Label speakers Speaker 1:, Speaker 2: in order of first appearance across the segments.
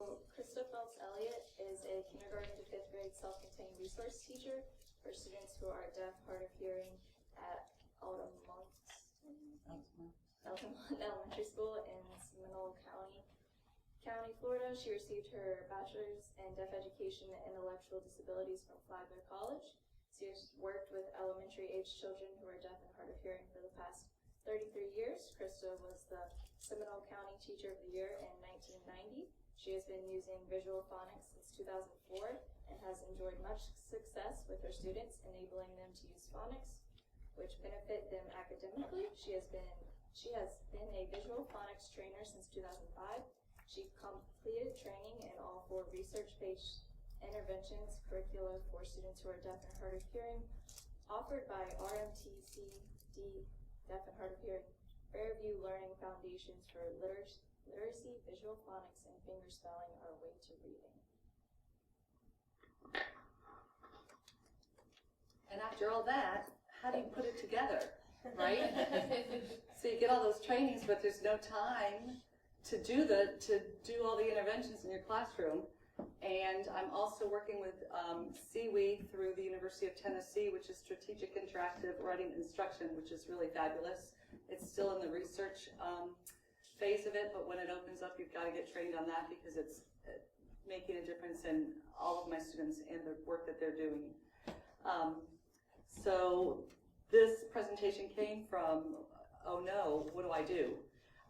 Speaker 1: Krista Phelps-Elliott is a kindergarten to 5th grade self-contained resource teacher for students who are deaf, hard of hearing at Altamonte Elementary School in Seminole County, Florida. She received her bachelor's in deaf education and intellectual disabilities from Flagler College. She has worked with elementary age children who are deaf and hard of hearing for the past 33 years. Krista was the Seminole County Teacher of the Year in 1990. She has been using visual phonics since 2004 and has enjoyed much success with her students, enabling them to use phonics, which benefit them academically. She has been a visual phonics trainer since 2005. She completed training in all 4 research-based interventions curricula for students who are deaf and hard of hearing, offered by RMTC-DHH, Deaf and Hard of Hearing, Fairview Learning Foundations for Literacy, Visual Phonics, and Finger Spelling Are Way to Reading.
Speaker 2: And after all that, how do you put it together, right? So you get all those trainings, but there's no time to do all the interventions in your classroom. And I'm also working with CWE through the University of Tennessee, which is Strategic Interactive Writing Instruction, which is really fabulous. It's still in the research phase of it, but when it opens up, you've got to get trained on that because it's making a difference in all of my students and the work that they're doing. So this presentation came from, oh no, what do I do?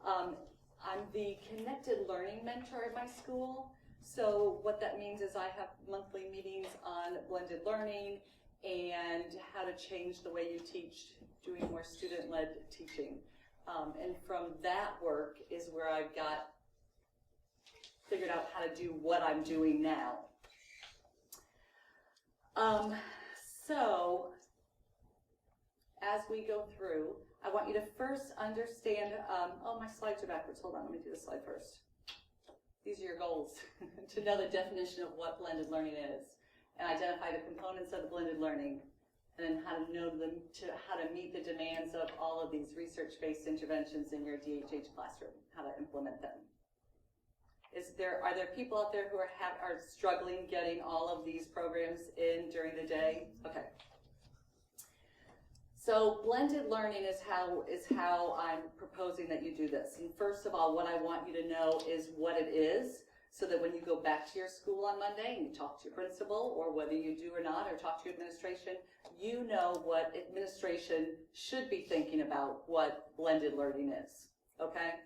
Speaker 2: I'm the Connected Learning Mentor at my school. So what that means is I have monthly meetings on blended learning and how to change the way you teach, doing more student-led teaching. And from that work is where I've got figured out how to do what I'm doing now. So as we go through, I want you to first understand, oh, my slides are backwards. Hold on, let me do the slide first. These are your goals, to know the definition of what blended learning is, and identify the components of the blended learning, and then how to know them, how to meet the demands of all of these research-based interventions in your DHH classroom, how to implement them. Are there people out there who are struggling getting all of these programs in during the day? Okay. So blended learning is how I'm proposing that you do this. And first of all, what I want you to know is what it is, so that when you go back to your school on Monday and you talk to your principal, or whether you do or not, or talk to your administration, you know what administration should be thinking about what blended learning is, okay?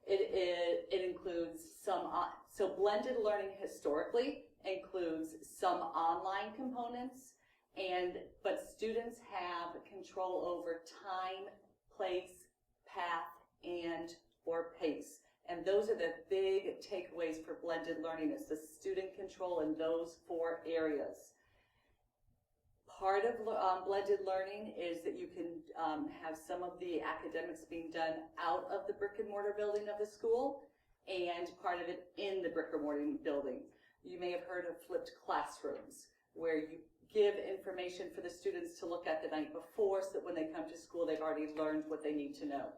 Speaker 2: It includes so blended learning historically includes some online components, but students have control over time, place, path, and or pace. And those are the big takeaways for blended learning, is the student control in those 4 areas. Part of blended learning is that you can have some of the academics being done out of the brick and mortar building of the school, and part of it in the brick and mortar building. You may have heard of flipped classrooms, where you give information for the students to look at the night before, so that when they come to school, they've already learned what they need to know.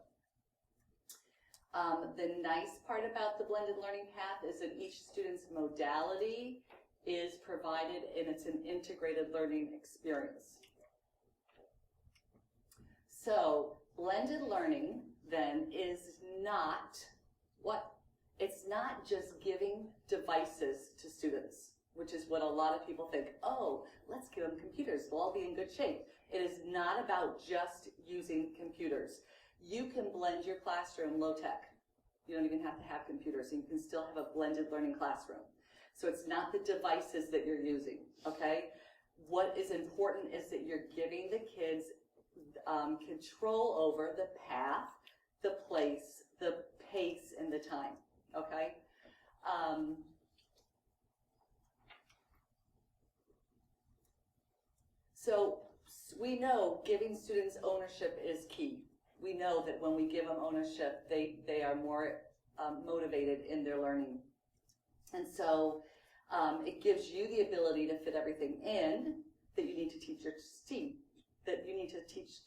Speaker 2: The nice part about the blended learning path is that each student's modality is provided, and it's an integrated learning experience. So blended learning then is not it's not just giving devices to students, which is what a lot of people think. Oh, let's give them computers, they'll all be in good shape. It is not about just using computers. You can blend your classroom low-tech. You don't even have to have computers. You can still have a blended learning classroom. So it's not the devices that you're using, okay? What is important is that you're giving the kids control over the path, the place, the pace, and the time, okay? So we know giving students ownership is key. We know that when we give them ownership, they are more motivated in their learning. And so it gives you the ability to fit everything in that you need to teach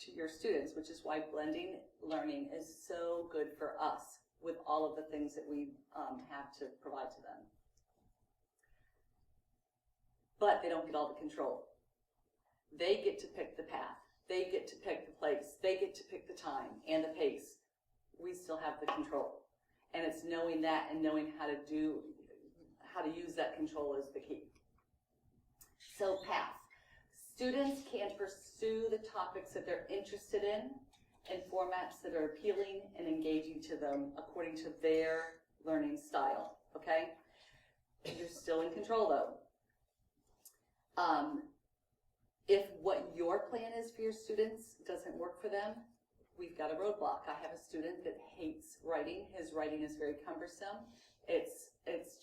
Speaker 2: to your students, which is why blending learning is so good for us with all of the things that we have to provide to them. but they don't get all the control. They get to pick the path. They get to pick the place. They get to pick the time and the pace. We still have the control. And it's knowing that and knowing how to use that control is the key. So path. Students can pursue the topics that they're interested in formats that are appealing and engaging to them according to their learning style, okay? You're still in control though. If what your plan is for your students doesn't work for them, we've got a roadblock. I have a student that hates writing. His writing is very cumbersome. It's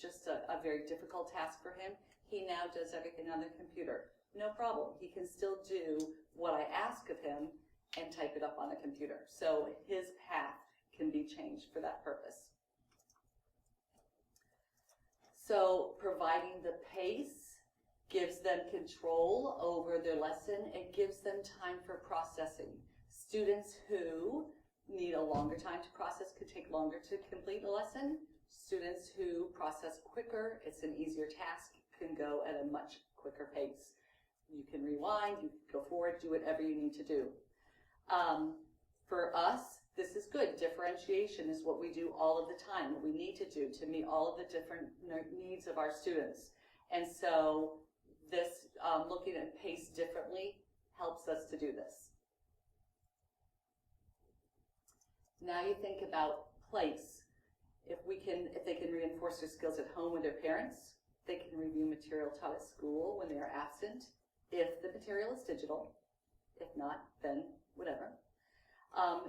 Speaker 2: just a very difficult task for him. He now does everything on the computer. No problem. He can still do what I ask of him and type it up on a computer. So his path can be changed for that purpose. So providing the pace gives them control over their lesson. It gives them time for processing. Students who need a longer time to process could take longer to complete a lesson. Students who process quicker, it's an easier task, can go at a much quicker pace. You can rewind, you can go forward, do whatever you need to do. For us, this is good. Differentiation is what we do all of the time, what we need to do to meet all of the different needs of our students. And so this, looking at pace differently, helps us to do this. Now you think about place. If they can reinforce their skills at home with their parents, they can review material taught at school when they are absent, if the material is digital. If not, then whatever.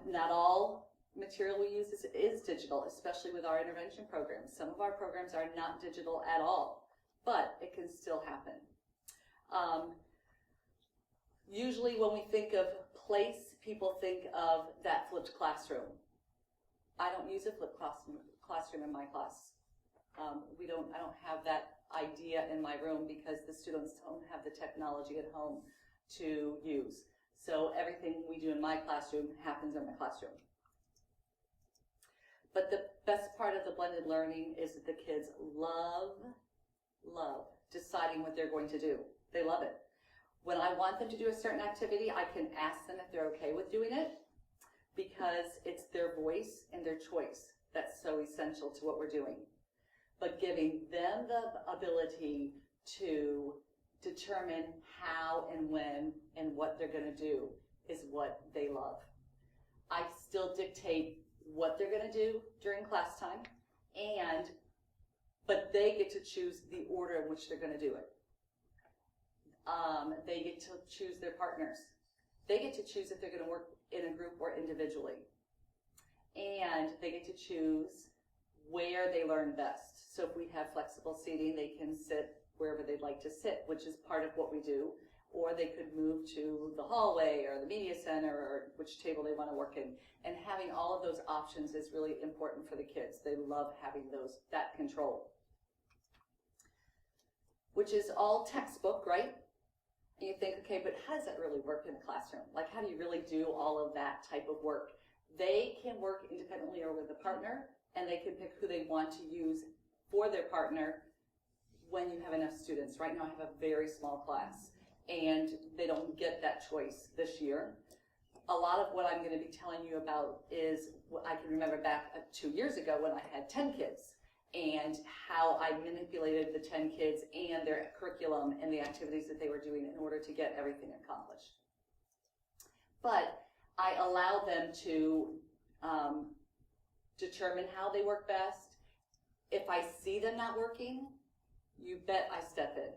Speaker 2: Not all material we use is digital, especially with our intervention programs. Some of our programs are not digital at all, but it can still happen. Usually when we think of place, people think of that flipped classroom. I don't use a flipped classroom in my class. I don't have that idea in my room because the students don't have the technology at home to use. So everything we do in my classroom happens in my classroom. But the best part of the blended learning is that the kids love deciding what they're going to do. They love it. When I want them to do a certain activity, I can ask them if they're okay with doing it because it's their voice and their choice that's so essential to what we're doing. But giving them the ability to determine how and when and what they're going to do is what they love. I still dictate what they're going to do during class time, but they get to choose the order in which they're going to do it. They get to choose their partners. They get to choose if they're going to work in a group or individually. And they get to choose where they learn best. So if we have flexible seating, they can sit wherever they'd like to sit, which is part of what we do. Or they could move to the hallway or the media center or which table they want to work in. And having all of those options is really important for the kids. They love having that control. Which is all textbook, right? And you think, okay, but how does that really work in the classroom? Like, how do you really do all of that type of work? They can work independently or with a partner, and they can pick who they want to use for their partner when you have enough students. Right now I have a very small class, and they don't get that choice this year. A lot of what I'm going to be telling you about is what I can remember back 2 years ago when I had 10 kids and how I manipulated the 10 kids and their curriculum and the activities that they were doing in order to get everything accomplished. But I allow them to determine how they work best. If I see them not working, you bet I step in.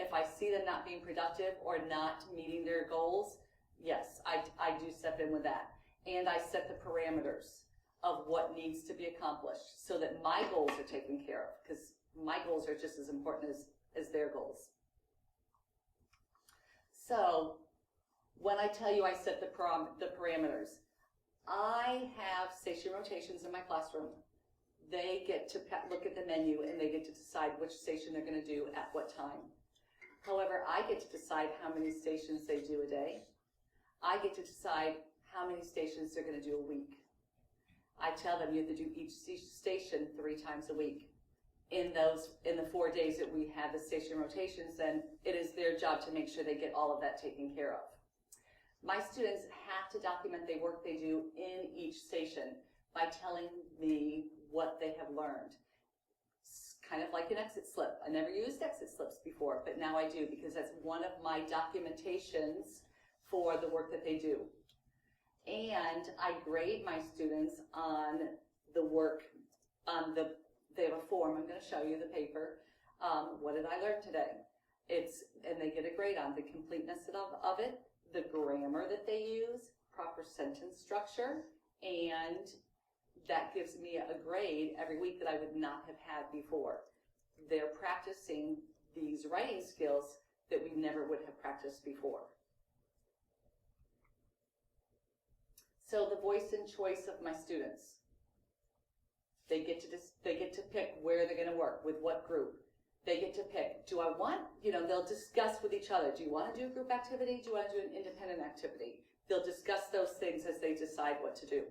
Speaker 2: If I see them not being productive or not meeting their goals, yes, I do step in with that. And I set the parameters of what needs to be accomplished so that my goals are taken care of, because my goals are just as important as their goals. So when I tell you I set the parameters, I have station rotations in my classroom. They get to look at the menu and they get to decide which station they're going to do at what time. However, I get to decide how many stations they do a day. I get to decide how many stations they're going to do a week. I tell them you have to do each station 3 times a week. in the 4 days that we have the station rotations, then it is their job to make sure they get all of that taken care of. My students have to document the work they do in each station by telling me what they have learned. It's kind of like an exit slip. I never used exit slips before, but now I do, because that's one of my documentations for the work that they do. And I grade my students on the work, they have a form. I'm going to show you the paper. What did I learn today? And they get a grade on the completeness of it, the grammar that they use, proper sentence structure, and that gives me a grade every week that I would not have had before. They're practicing these writing skills that we never would have practiced before. So the voice and choice of my students. They get to pick where they're going to work, with what group. They get to pick, do I want, they'll discuss with each other, do you want to do a group activity? Do you want to do an independent activity? They'll discuss those things as they decide what to do.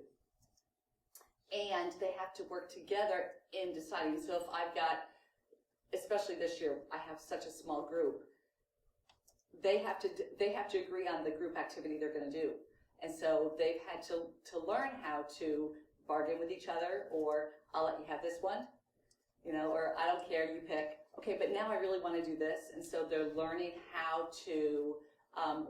Speaker 2: And they have to work together in deciding. So if I've got, especially this year, I have such a small group, they have to agree on the group activity they're going to do. And so they've had to learn how to bargain with each other, or I'll let you have this one, or I don't care, you pick. Okay, but now I really want to do this. And so they're learning how to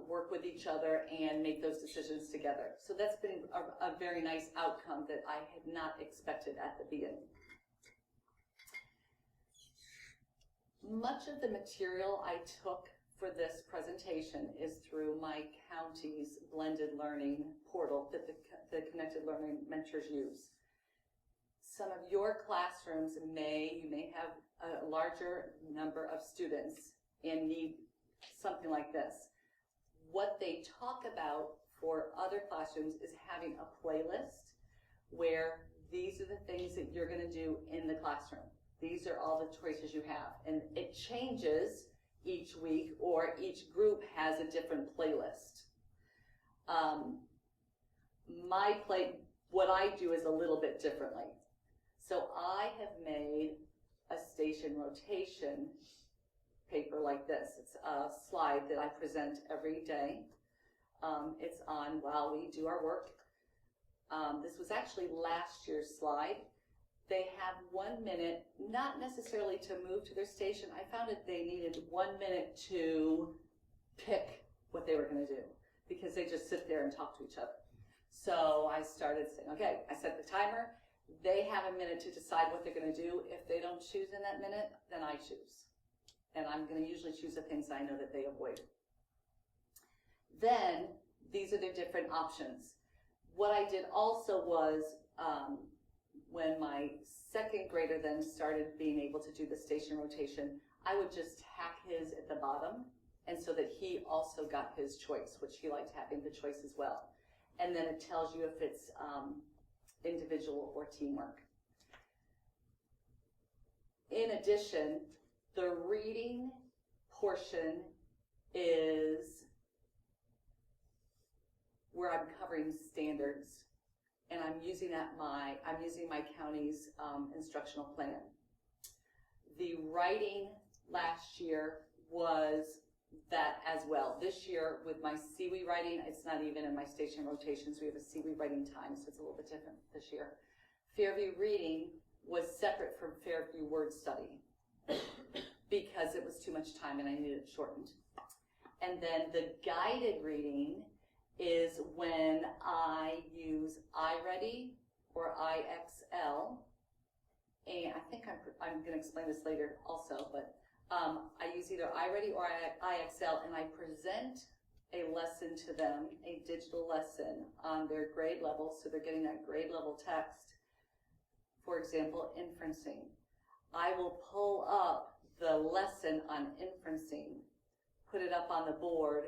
Speaker 2: work with each other and make those decisions together. So that's been a very nice outcome that I had not expected at the beginning. Much of the material I took for this presentation is through my county's blended learning portal that the Connected Learning Mentors use. Some of your classrooms you may have a larger number of students and need something like this. What they talk about for other classrooms is having a playlist where these are the things that you're going to do in the classroom. These are all the choices you have. And it changes each week, or each group has a different playlist. What I do is a little bit differently. So I have made a station rotation paper like this. It's a slide that I present every day. It's on while we do our work. This was actually last year's slide. They have 1 minute, not necessarily to move to their station. I found that they needed 1 minute to pick what they were going to do, because they just sit there and talk to each other. So I started saying, okay, I set the timer. They have a minute to decide what they're going to do. If they don't choose in that minute, then I choose. And I'm going to usually choose the things I know that they avoid. Then, these are the different options. What I did also was, when my second grader then started being able to do the station rotation, I would just tack his at the bottom, and so that he also got his choice, which he liked having the choice as well. And then it tells you if it's individual or teamwork. In addition, the reading portion is where I'm covering standards, and I'm using my county's instructional plan. The writing last year was that as well. This year, with my CWE writing, it's not even in my station rotations. We have a CWE writing time, so it's a little bit different this year. Fairview reading was separate from Fairview word study because it was too much time and I needed it shortened. And then the guided reading is when I use iReady or IXL, and I think I'm going to explain this later also, but I use either iReady or IXL, and I present a lesson to them, a digital lesson on their grade level, so they're getting that grade level text. For example, inferencing. I will pull up the lesson on inferencing, put it up on the board,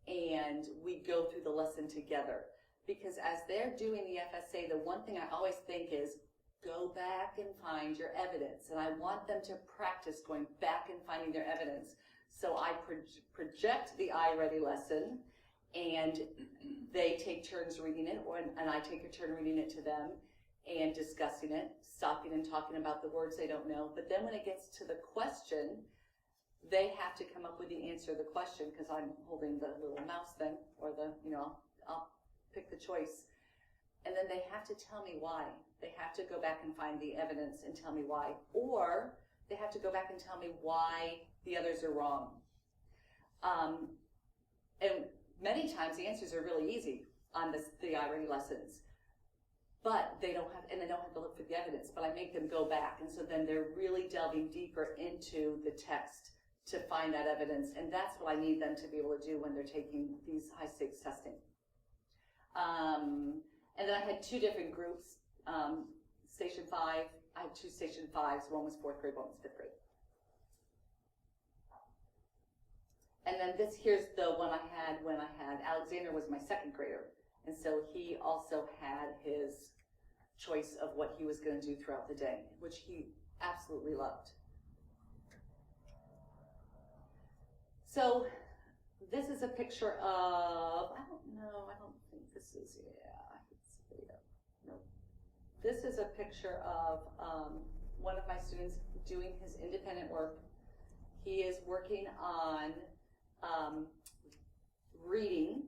Speaker 2: and we go through the lesson together. Because as they're doing the FSA, the one thing I always think is, go back and find your evidence. And I want them to practice going back and finding their evidence. So I project the iReady lesson, and they take turns reading it, and I take a turn reading it to them. and discussing it, stopping and talking about the words they don't know. But then when it gets to the question, they have to come up with the answer to the question, because I'm holding the little mouse thing, or the, I'll pick the choice. And then they have to tell me why. They have to go back and find the evidence and tell me why. Or they have to go back and tell me why the others are wrong. And many times the answers are really easy on the I-ready lessons. But they don't have to look for the evidence, but I make them go back. And so then they're really delving deeper into the text to find that evidence. And that's what I need them to be able to do when they're taking these high-stakes testing. And then I had two different groups. Station 5, I had two Station 5s. One was 4th grade, one was 5th grade. And then here's the one I had when Alexander was my 2nd grader. And so he also had his choice of what he was going to do throughout the day, which he absolutely loved. So this is a picture of, I don't think this is, no. This is a picture of one of my students doing his independent work. He is working on reading,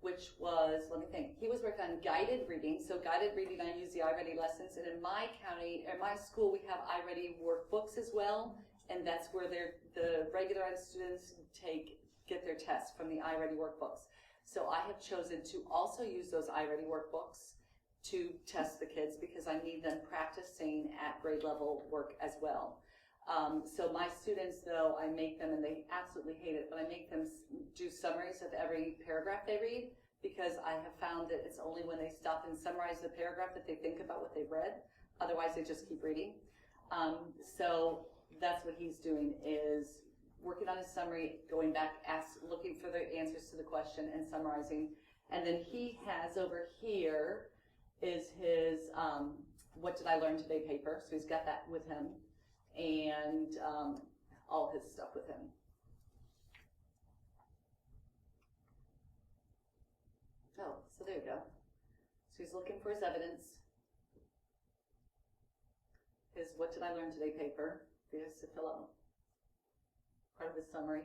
Speaker 2: which was, let me think, he was working on guided reading. So guided reading, I use the I-ready lessons. And in my county, in my school, we have I-ready workbooks as well. And that's where the regular ed students get their tests from the I-ready workbooks. So I have chosen to also use those I-ready workbooks to test the kids, because I need them practicing at grade level work as well. So my students, though, I make them, and they absolutely hate it, but I make them do summaries of every paragraph they read, because I have found that it's only when they stop and summarize the paragraph that they think about what they've read. Otherwise, they just keep reading. So that's what he's doing, is working on his summary, going back, looking for the answers to the question and summarizing. And then he has over here is his What Did I Learn Today paper. So he's got that with him, and all his stuff with him. Oh, so there you go. So he's looking for his evidence. His What Did I Learn Today paper. He has to fill out part of his summary.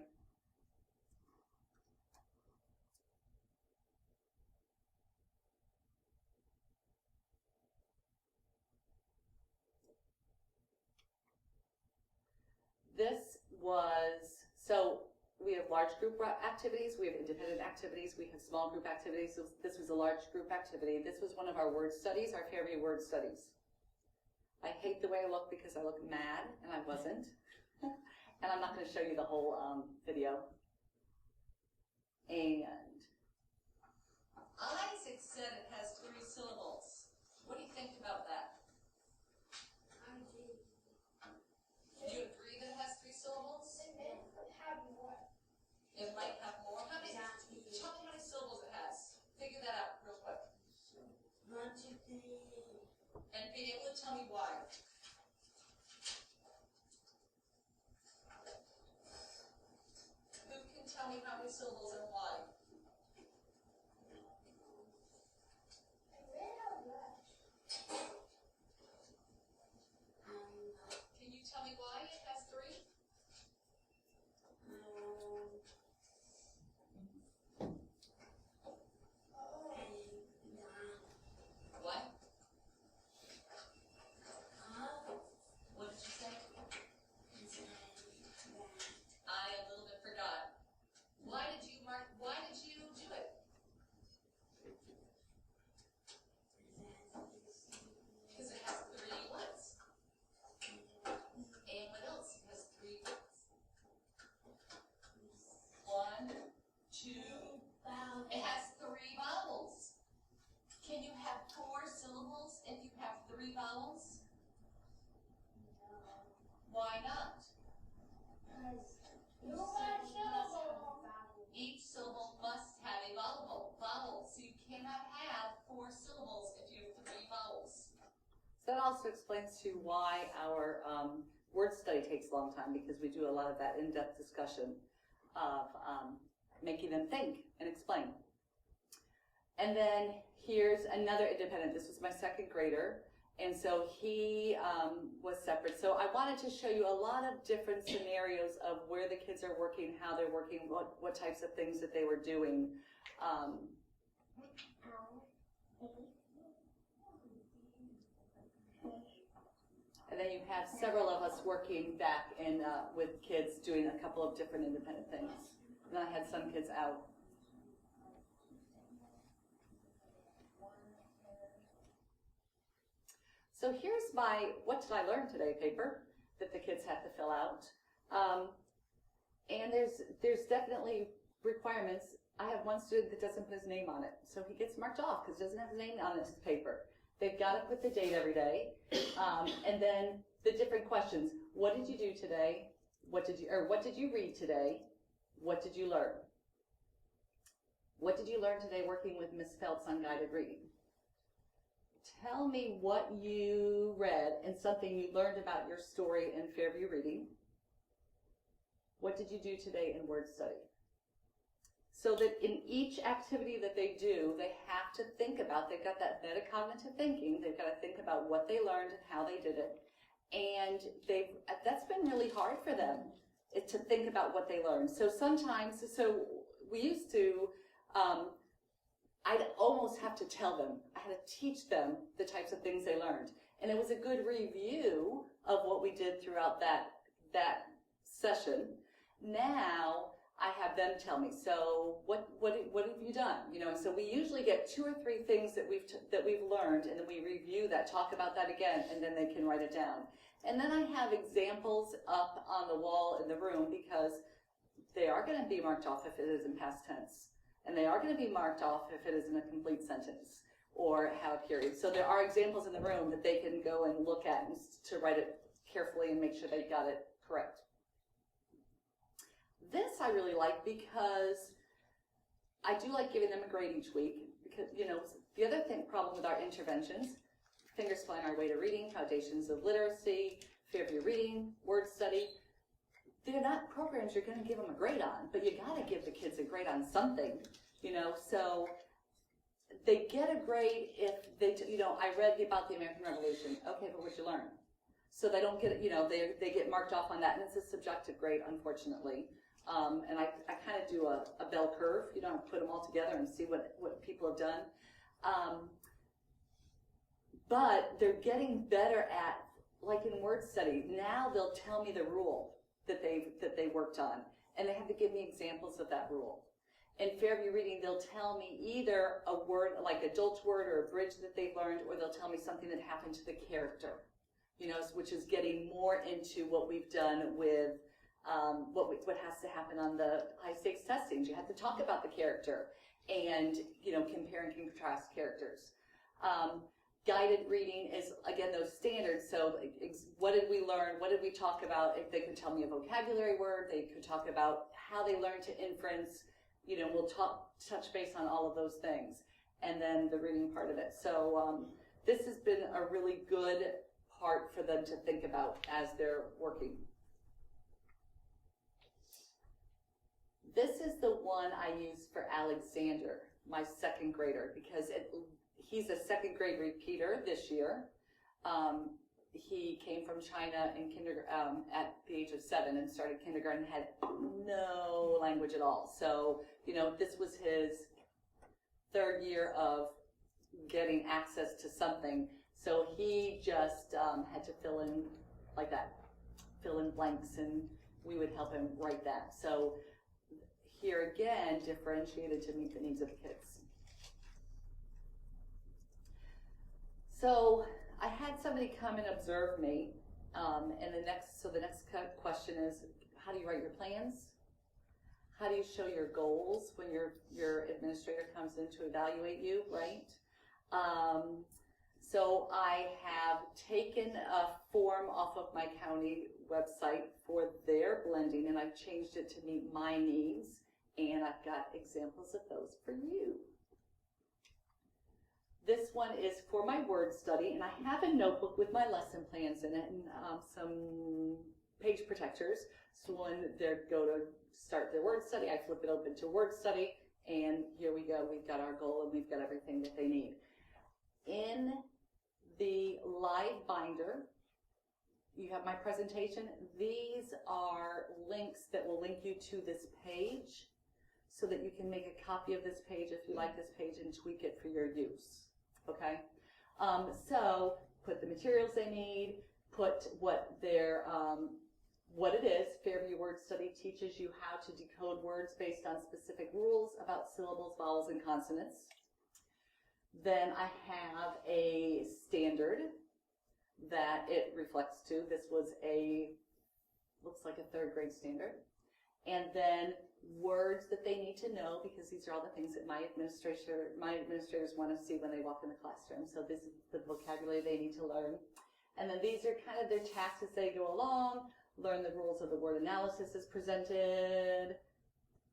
Speaker 2: So we have large group activities, we have independent activities, we have small group activities. So this was a large group activity. This was one of our word studies, our Fairview word studies. I hate the way I look because I look mad, and I wasn't. And I'm not going to show you the whole video. And Isaac said it has 3 syllables. What do you think about that? Do you agree that it has 3 syllables? It might have more. Tell me how many syllables it has. Figure that out real quick.
Speaker 3: 1, 2, 3.
Speaker 2: And be able to tell me why. Who can tell me how many syllables and why? Can you tell me why it has 3? What? What did you say? I a little bit forgot. Why did you do it? Because it has 3 words. And what else? It has 3 words. 1, 2. It has 3 vowels. Can you have 4 syllables if you have 3 vowels? Why not? Each syllable must have a vowel. So you cannot have 4 syllables if you have 3 vowels. So that also explains to why our word study takes a long time, because we do a lot of that in-depth discussion of making them think and explain. And then here's another independent. This was my 2nd grader, And so he was separate. So I wanted to show you a lot of different scenarios of where the kids are working, how they're working, what types of things that they were doing. And then you have several of us working back in with kids doing a couple of different independent things. And then I had some kids out. So here's my what did I learn today paper that the kids have to fill out. And there's definitely requirements. I have one student that doesn't put his name on it, so he gets marked off because he doesn't have his name on his paper. They've got to put the date every day, and then the different questions. What did you do today? What did you read today? What did you learn? What did you learn today working with Ms. Phelps on guided reading? Tell me what you read and something you learned about your story in Fairview Reading. What did you do today in word study? So that in each activity that they do, they have to think about, they've got that metacognitive thinking, they've got to think about what they learned and how they did it. And that's been really hard for them, to think about what they learned. So sometimes, we used to, I'd almost have to tell them, I had to teach them the types of things they learned. And it was a good review of what we did throughout that session. Now, I have them tell me, so what have you done? So we usually get 2 or 3 things that we've learned, and then we review that, talk about that again, and then they can write it down. And then I have examples up on the wall in the room because they are going to be marked off if it is in past tense, and they are going to be marked off if it is in a complete sentence or have a period. So there are examples in the room that they can go and look at and to write it carefully and make sure they got it correct. This I really like because I do like giving them a grade each week because, the other problem with our interventions, Fingerspelling Our Way to Reading, Foundations of Literacy, Fairview Reading, Word Study, they're not programs you're going to give them a grade on, but you got to give the kids a grade on something, so they get a grade if they, I read about the American Revolution. Okay, but what'd you learn? So they don't get, they get marked off on that, and it's a subjective grade, unfortunately. And I kind of do a bell curve, I put them all together and see what people have done. But they're getting better at, like in word study, now they'll tell me the rule that they worked on, and they have to give me examples of that rule. In Fairview Reading, they'll tell me either a word, like adult word or a bridge that they've learned, or they'll tell me something that happened to the character, which is getting more into what we've done with what has to happen on the high-stakes testings. You have to talk about the character and, compare and contrast characters. Guided reading is, again, those standards. So what did we learn? What did we talk about? If they could tell me a vocabulary word, they could talk about how they learned to inference. We'll touch base on all of those things. And then the reading part of it. So this has been a really good part for them to think about as they're working. This is the one I use for Alexander, my 2nd grader, because he's a 2nd grade repeater this year. He came from China in at the age of 7 and started kindergarten, had no language at all. So, this was his 3rd year of getting access to something. So he just had to fill in like that, fill in blanks, and we would help him write that. So here again, differentiated to meet the needs of the kids. So I had somebody come and observe me, and the next question is, how do you write your plans? How do you show your goals when your administrator comes in to evaluate you, right? So I have taken a form off of my county website for their blending, and I've changed it to meet my needs, and I've got examples of those for you. This one is for my word study, and I have a notebook with my lesson plans in it and some page protectors. So when they go to start their word study, I flip it open to word study, and here we go. We've got our goal, and we've got everything that they need. In the live binder. You have my presentation. These are links that will link you to this page so that you can make a copy of this page if you like this page and tweak it for your use, okay? So put the materials they need, put what it is. Fairview Word Study teaches you how to decode words based on specific rules about syllables, vowels, and consonants. Then I have a standard that it reflects to. This was looks like a 3rd grade standard. And then words that they need to know, because these are all the things that my administrators want to see when they walk in the classroom. So this is the vocabulary they need to learn. And then these are kind of their tasks as they go along. Learn the rules of the word analysis as presented,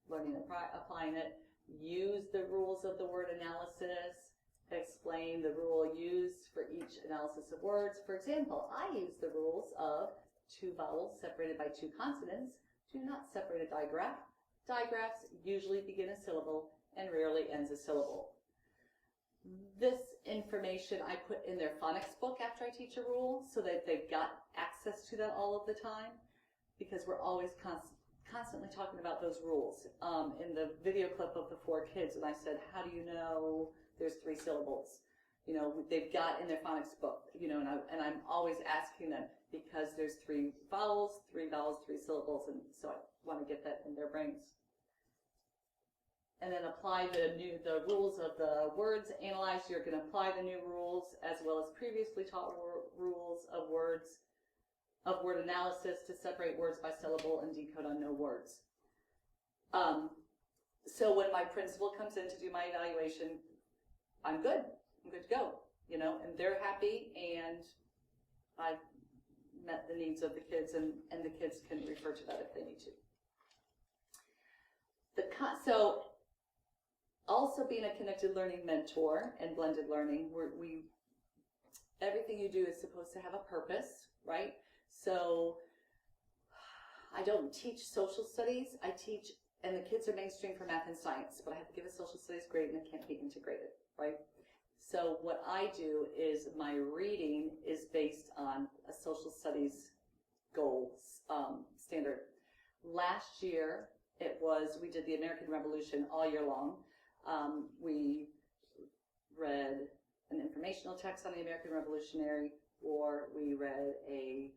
Speaker 2: learning and applying it, use the rules of the word analysis, explain the rule used for each analysis of words. For example, I use the rules of 2 vowels separated by 2 consonants do not separate a digraph. Digraphs usually begin a syllable and rarely ends a syllable. This information I put in their phonics book after I teach a rule so that they've got access to that all of the time, because we're always constantly talking about those rules. In the video clip of the 4 kids, and I said, how do you know there's 3 syllables? You know, they've got in their phonics book, you know, and I'm always asking them, because there's 3 vowels, 3 syllables, and so I want to get that in their brains. And then apply the rules of the words analyzed. You're going to apply the new rules as well as previously taught rules of word analysis to separate words by syllable and decode unknown words. So when my principal comes in to do my evaluation, I'm good. I'm good to go, you know, and they're happy, and I've met the needs of the kids, and the kids can refer to that if they need to. So also being a connected learning mentor and blended learning, everything you do is supposed to have a purpose, right? So I don't teach social studies. I teach, and the kids are mainstream for math and science, but I have to give a social studies grade and it can't be integrated, right? So what I do is my reading is based on a social studies goals standard. Last year, we did the American Revolution all year long. We read an informational text on the American Revolutionary War. We read a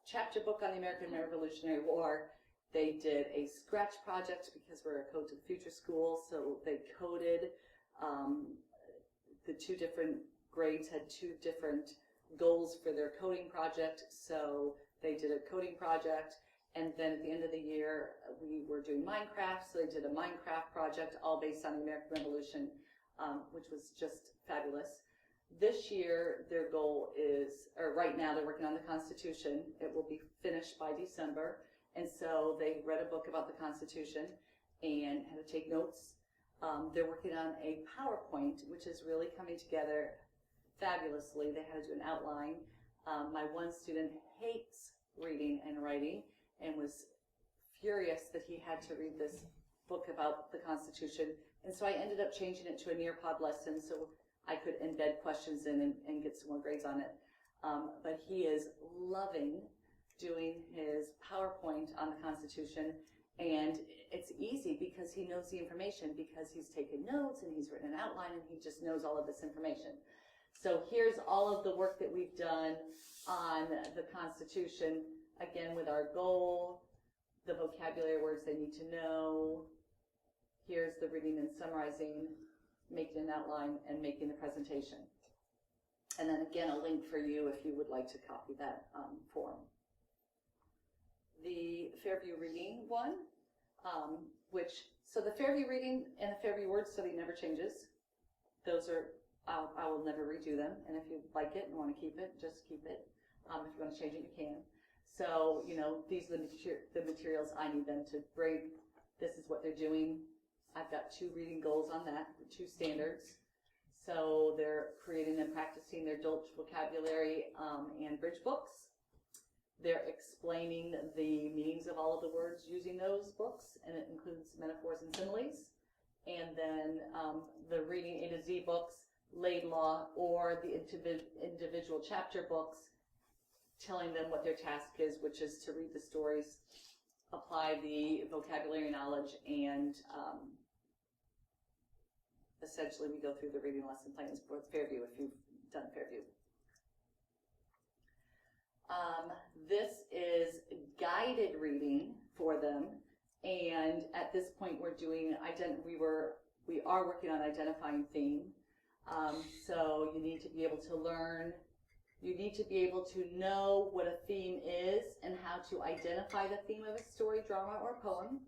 Speaker 2: chapter book on the American Revolutionary War. They did a scratch project because we're a Code to the Future school, so they coded. The 2 different grades had 2 different goals for their coding project, so they did a coding project. And then at the end of the year, we were doing Minecraft, so they did a Minecraft project all based on the American Revolution, which was just fabulous. This year, their goal is, or right now they're working on the Constitution. It will be finished by December. And so they read a book about the Constitution and had to take notes. They're working on a PowerPoint, which is really coming together fabulously. They had to do an outline. My one student hates reading and writing and was furious that he had to read this book about the Constitution. And so I ended up changing it to a Nearpod lesson so I could embed questions in and get some more grades on it. But he is loving doing his PowerPoint on the Constitution, and it's easy because he knows the information, because he's taken notes and he's written an outline and he just knows all of this information. So here's all of the work that we've done on the Constitution, again with our goal, the vocabulary words they need to know. Here's the reading and summarizing, making an outline, and making the presentation. And then again, a link for you if you would like to copy that form. The Fairview reading one, so the Fairview reading and the Fairview word study never changes. Those are, I will never redo them, and if you like it and want to keep it, just keep it. If you want to change it, you can. So, you know, these are the materials I need them to bring. This is what they're doing. I've got 2 reading goals on that, 2 standards. So they're creating and practicing their Dolch vocabulary and bridge books. They're explaining the meanings of all of the words using those books, and it includes metaphors and similes. And then the reading A to Z books, Laidlaw or the individual chapter books, telling them what their task is, which is to read the stories, apply the vocabulary knowledge, and essentially we go through the reading lesson plans for Fairview if you've done Fairview. This is guided reading for them, and at this point we're doing we are working on identifying theme. So you need to be able to learn. You need to be able to know what a theme is and how to identify the theme of a story, drama, or poem,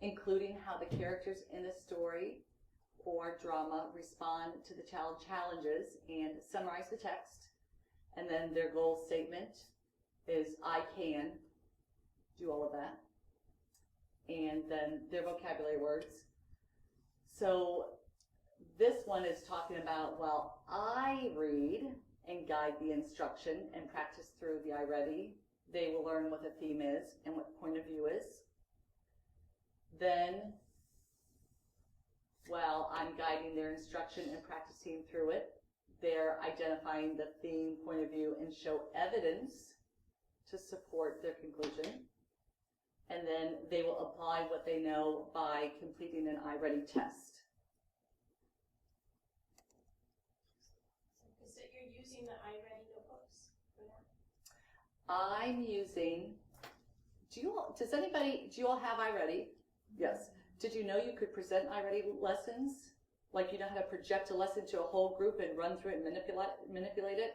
Speaker 2: including how the characters in the story or drama respond to the challenges, and summarize the text. And then their goal statement is, I can do all of that. And then their vocabulary words. So this one is talking about, while I read and guide the instruction and practice through the I Ready, they will learn what the theme is and what point of view is. Then, while I'm guiding their instruction and practicing through it, they're identifying the theme, point of view, and show evidence to support their conclusion. And then they will apply what they know by completing an I Ready test.
Speaker 4: So you're using the I Ready notebooks for that?
Speaker 2: I'm using, do you all have I Ready? Yes. Did you know you could present I Ready lessons? Like, you know how to project a lesson to a whole group and run through it and manipulate it?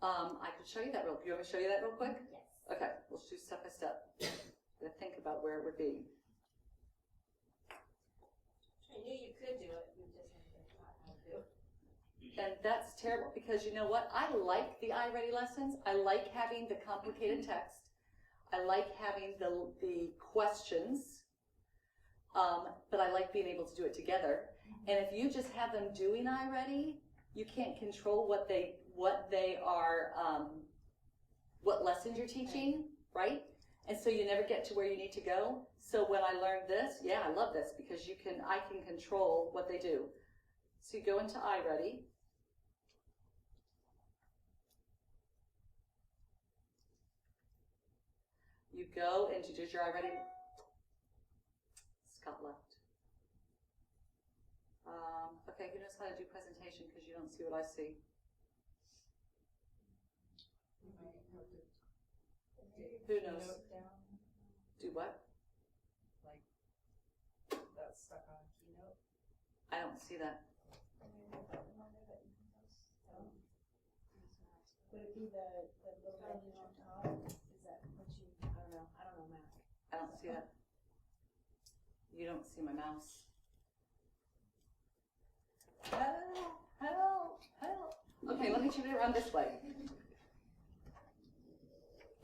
Speaker 2: I could show you that you want me to show you that real quick?
Speaker 4: Yes.
Speaker 2: Okay, we'll do step by step. I'm going to think about where it would be.
Speaker 4: I knew you could do it, you just haven't taught how to do it.
Speaker 2: And that's terrible, because you know what? I like the I Ready lessons. I like having the complicated text. I like having the questions. But I like being able to do it together. And if you just have them doing I Ready, you can't control what lessons you're teaching, right? And so you never get to where you need to go. So when I learned this, yeah, I love this, because I can control what they do. So you go into I Ready. You go into, does your I Ready? Scott left. Okay, who knows how to do presentation, because you don't see what I see? Who knows? Do what?
Speaker 5: Like, that's stuck on Keynote.
Speaker 2: I don't see that.
Speaker 6: Would it be the little menu on top? Is that what you, I don't know Mac.
Speaker 2: I don't see that. You don't see my mouse. Help. Okay, let me turn it around this way.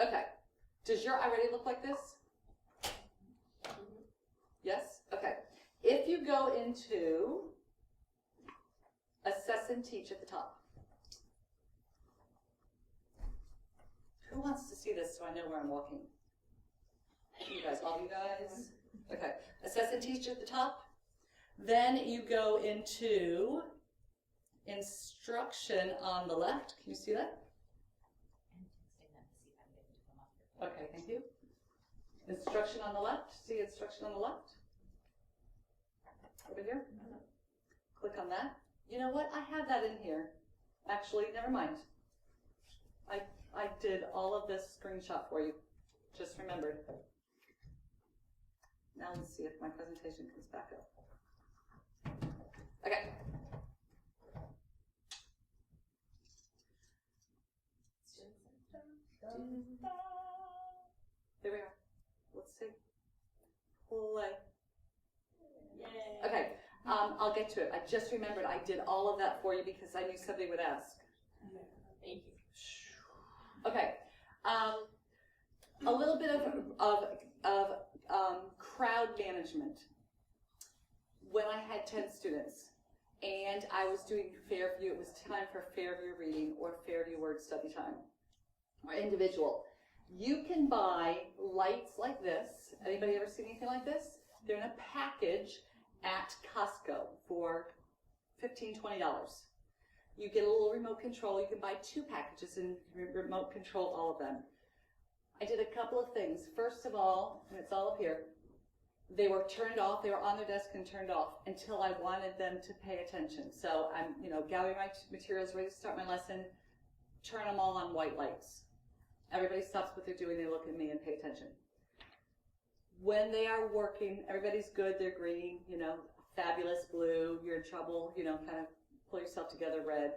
Speaker 2: Okay. Does your I Ready look like this? Yes? Okay. If you go into Assess and Teach at the top. Who wants to see this so I know where I'm walking? You guys, all you guys? Okay. Assess and Teach at the top. Then you go into Instruction on the left. Can you see that? Okay, thank you. Instruction on the left. See Instruction on the left? Over here? Click on that. You know what? I have that in here. Actually, never mind. I did all of this screenshot for you. Just remembered. Now let's see if my presentation comes back up. Okay. There we are. Let's see. Play.
Speaker 4: Yay.
Speaker 2: Okay. I'll get to it. I just remembered I did all of that for you because I knew somebody would ask.
Speaker 4: Thank you.
Speaker 2: Okay. A little bit of crowd management. When I had 10 students and I was doing Fairview, it was time for Fairview reading or Fairview word study time or individual. You can buy lights like this. Anybody ever seen anything like this? They're in a package, at Costco for $15, $20. You get a little remote control. You can buy 2 packages and remote control all of them. I did a couple of things. First of all, and it's all up here, they were turned off. They were on their desk and turned off until I wanted them to pay attention. So I'm, gathering my materials, ready to start my lesson, turn them all on white lights. Everybody stops what they're doing. They look at me and pay attention. When they are working, everybody's good. They're green, fabulous blue. You're in trouble, kind of pull yourself together, red,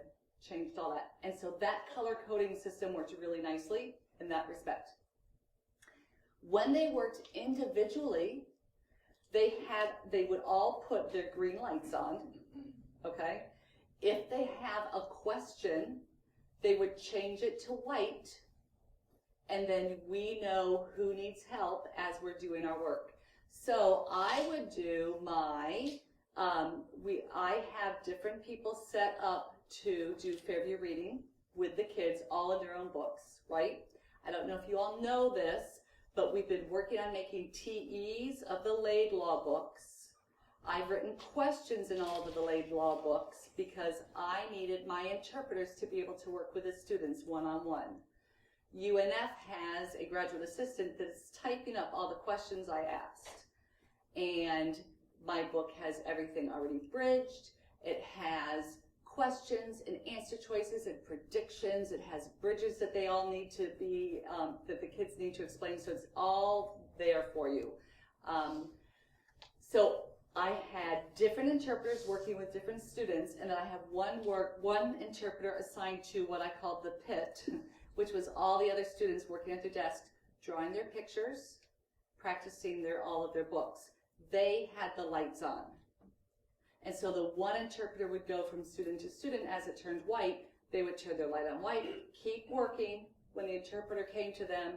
Speaker 2: changed all that. And so that color coding system worked really nicely in that respect. When they worked individually, they would all put their green lights on, okay? If they have a question, they would change it to white, and then we know who needs help as we're doing our work. So I would do my, I have different people set up to do Fairview reading with the kids, all in their own books, right? I don't know if you all know this, but we've been working on making TEs of the Laidlaw books. I've written questions in all of the Laidlaw books because I needed my interpreters to be able to work with the students one-on-one. UNF has a graduate assistant that's typing up all the questions I asked. And my book has everything already bridged. It has questions and answer choices and predictions. It has bridges that they all need to be, that the kids need to explain. So it's all there for you. So I had different interpreters working with different students, and then I have one interpreter assigned to what I called the pit, which was all the other students working at their desk, drawing their pictures, practicing all of their books. They had the lights on. And so the one interpreter would go from student to student. As it turned white, they would turn their light on white, keep working. When the interpreter came to them,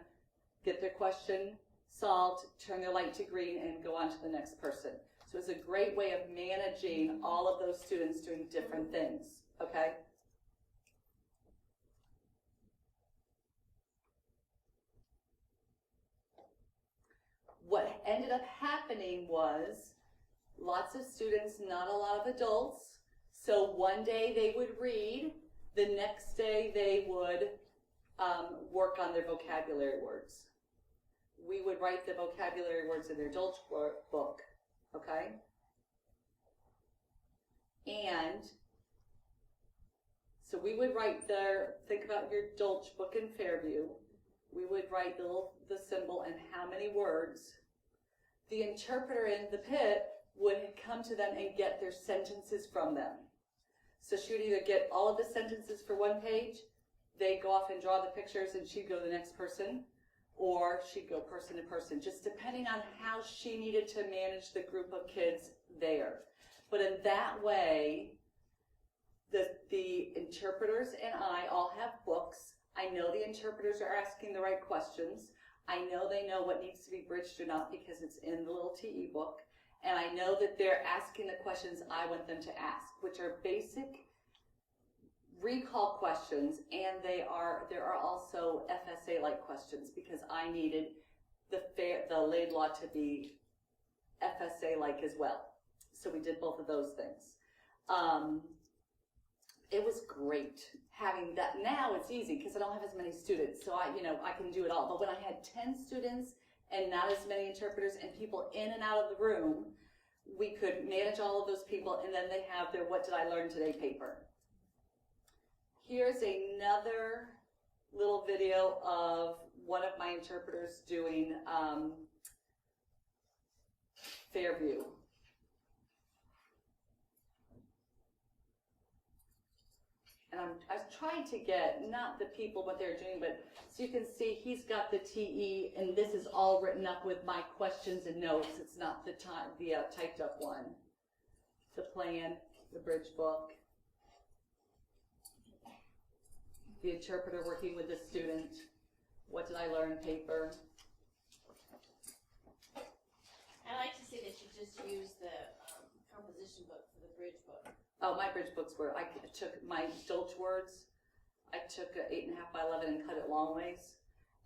Speaker 2: get their question solved, turn their light to green, and go on to the next person. So it's a great way of managing all of those students doing different things, okay? What ended up happening was lots of students, not a lot of adults. So one day they would read, the next day they would work on their vocabulary words. We would write the vocabulary words in their Dolch book, okay? And so we would write think about your Dolch book in Fairview. We would write the symbol and how many words. The interpreter in the pit would come to them and get their sentences from them. So she would either get all of the sentences for one page, they'd go off and draw the pictures and she'd go to the next person, or she'd go person to person, just depending on how she needed to manage the group of kids there. But in that way, the interpreters and I all have books. I know the interpreters are asking the right questions. I know they know what needs to be bridged or not because it's in the little TE book. And I know that they're asking the questions I want them to ask, which are basic recall questions, and there are also FSA-like questions because I needed the Laidlaw to be FSA-like as well. So we did both of those things. It was great having that. Now it's easy because I don't have as many students, so I can do it all. But when I had 10 students and not as many interpreters and people in and out of the room, we could manage all of those people, and then they have their What Did I Learn Today paper. Here's another little video of one of my interpreters doing Fairview. And I was trying to get, not the people, what they're doing, but so you can see he's got the TE, and this is all written up with my questions and notes. It's not the typed up one. The plan, the bridge book. The interpreter working with the student. What did I learn paper.
Speaker 4: I like to see that you just use the composition book for the bridge book.
Speaker 2: Oh, my bridge books were, I took my Dolch words, I took 8.5 by 11 and cut it long ways.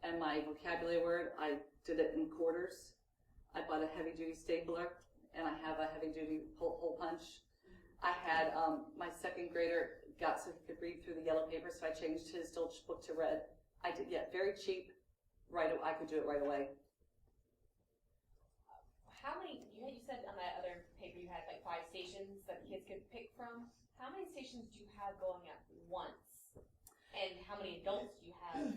Speaker 2: And my vocabulary word, I did it in quarters. I bought a heavy duty stapler and I have a heavy-duty hole punch. I had my second grader got so he could read through the yellow paper, so I changed his Dolch book to red. I did, very cheap. I could do it right away.
Speaker 7: How many, you said on that other paper you had like 5 stations that the kids could pick from. How many stations do you have going at once? And how many adults do you have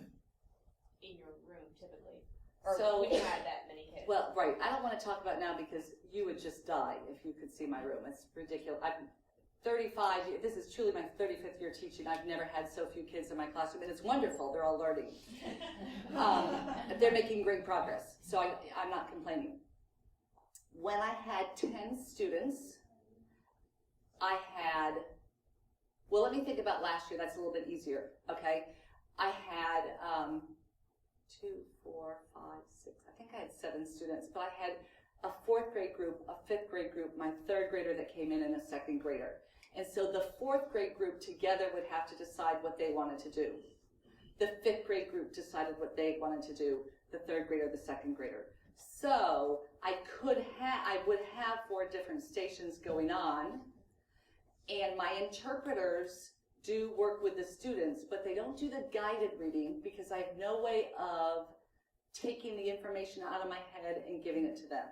Speaker 7: in your room typically? Or
Speaker 2: So-
Speaker 7: when you had that many kids?
Speaker 2: Well, right. I don't want to talk about it now because you would just die if you could see my room. It's ridiculous. I'm 35. This is truly my 35th year teaching. I've never had so few kids in my classroom, and it's wonderful. They're all learning. They're making great progress, so I'm not complaining. When I had 10 students, I had, well, let me think about last year. That's a little bit easier, okay? I had 2, 4, 5, 6, I think I had 7 students, but I had a 4th grade group, a 5th grade group, my 3rd grader that came in, and a 2nd grader. And so the 4th grade group together would have to decide what they wanted to do. The 5th grade group decided what they wanted to do, the 3rd grader, the 2nd grader. So I would have 4 different stations going on, and my interpreters do work with the students, but they don't do the guided reading because I have no way of taking the information out of my head and giving it to them,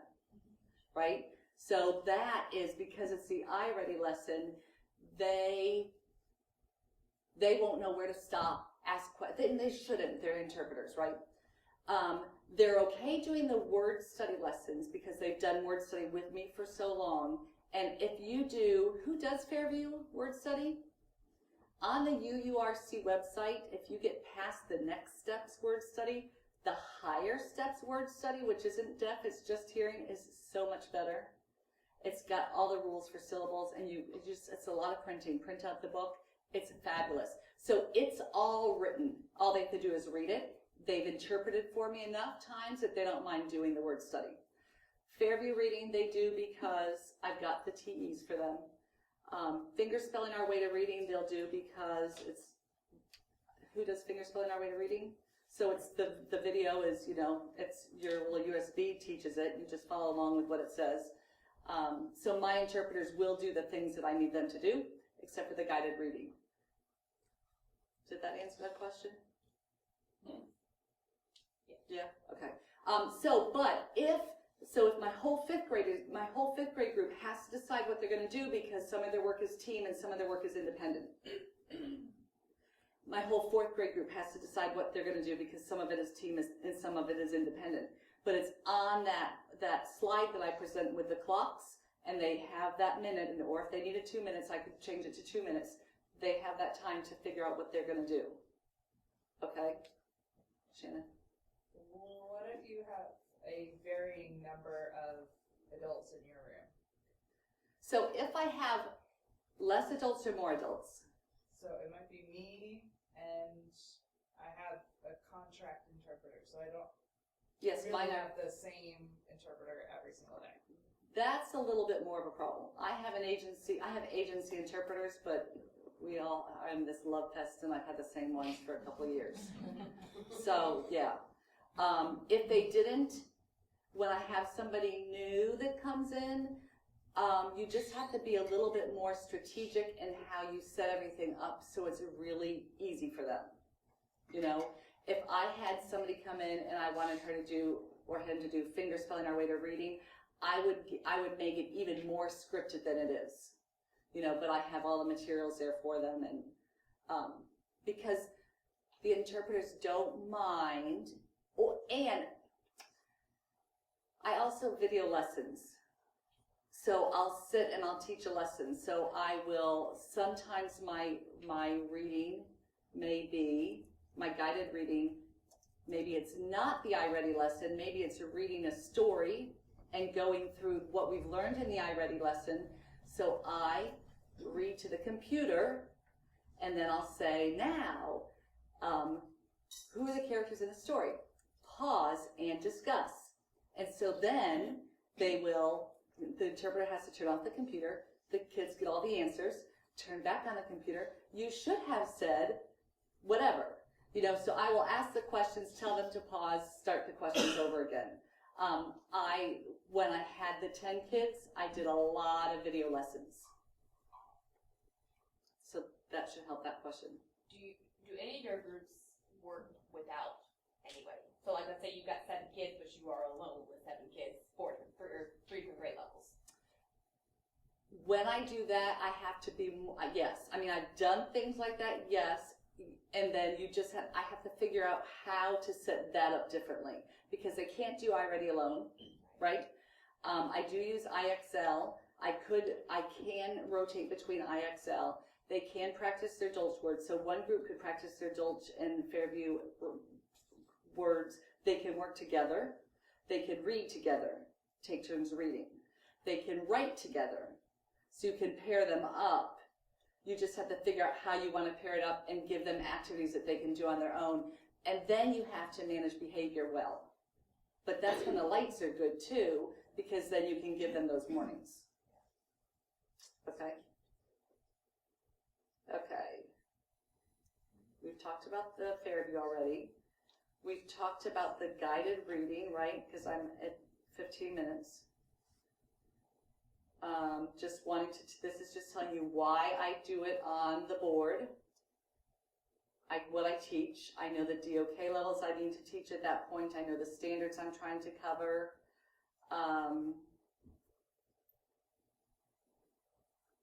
Speaker 2: right? So that is because it's the iReady lesson, they won't know where to stop, ask questions. They shouldn't, they're interpreters, right? They're okay doing the word study lessons because they've done word study with me for so long. And if you do, who does Fairview word study? On the UURC website, if you get past the next steps word study, the higher steps word study, which isn't deaf, it's just hearing, is so much better. It's got all the rules for syllables, and it's a lot of printing. Print out the book. It's fabulous. So it's all written. All they have to do is read it. They've interpreted for me enough times that they don't mind doing the word study. Fairview reading they do because I've got the TEs for them. Finger spelling our way to reading they'll do because it's, who does finger spelling our way to reading? So it's the video is, it's your little USB teaches it. You just follow along with what it says. So my interpreters will do the things that I need them to do, except for the guided reading. Did that answer that question? Yeah. Okay. So if my whole fifth grade group has to decide what they're going to do because some of their work is team and some of their work is independent. My whole 4th grade group has to decide what they're going to do because some of it is team and some of it is independent. But it's on that slide that I present with the clocks, and they have that minute, or if they needed 2 minutes, I could change it to 2 minutes. They have that time to figure out what they're going to do. Okay? Shannon?
Speaker 5: What if you have a varying number of adults in your room?
Speaker 2: So if I have less adults or more adults?
Speaker 5: So it might be me, and I have a contract interpreter, so I don't
Speaker 2: Yes,
Speaker 5: really
Speaker 2: mine are.
Speaker 5: have the same interpreter every single day.
Speaker 2: That's a little bit more of a problem. I have agency interpreters, but we all are in this love fest, and I've had the same ones for a couple of years. So, yeah. If they didn't, when I have somebody new that comes in, you just have to be a little bit more strategic in how you set everything up so it's really easy for them. If I had somebody come in and I wanted her to do, or him to do finger spelling our way to reading, I would make it even more scripted than it is. But I have all the materials there for them, and because the interpreters don't mind, and I also video lessons. So I'll sit and I'll teach a lesson. So I will, sometimes my reading may be, my guided reading, maybe it's not the iReady lesson, maybe it's reading a story and going through what we've learned in the iReady lesson. So I read to the computer, and then I'll say, now, who are the characters in the story? Pause and discuss. And so then the interpreter has to turn off the computer, the kids get all the answers, turn back on the computer. You should have said whatever. So I will ask the questions, tell them to pause, start the questions over again. When I had the 10 kids, I did a lot of video lessons. So that should help that question.
Speaker 7: Do any of your groups work without anybody? So like, let's say you've got 7 kids, but you are alone with 7 kids, 3 different grade levels.
Speaker 2: When I do that, I have to be, yes. I mean, I've done things like that, yes. And then I have to figure out how to set that up differently, because I can't do iReady alone, right? I do use IXL. I can rotate between IXL. They can practice their Dolch words. So one group could practice their Dolch and Fairview words. They can work together. They can read together, take turns reading. They can write together. So you can pair them up. You just have to figure out how you want to pair it up and give them activities that they can do on their own. And then you have to manage behavior well. But that's when the lights are good too, because then you can give them those mornings. Okay? Okay. We've talked about the Fairview already. We've talked about the guided reading, right? Because I'm at 15 minutes. Just wanting to, this is just telling you why I do it on the board. What I teach. I know the DOK levels I need to teach at that point. I know the standards I'm trying to cover.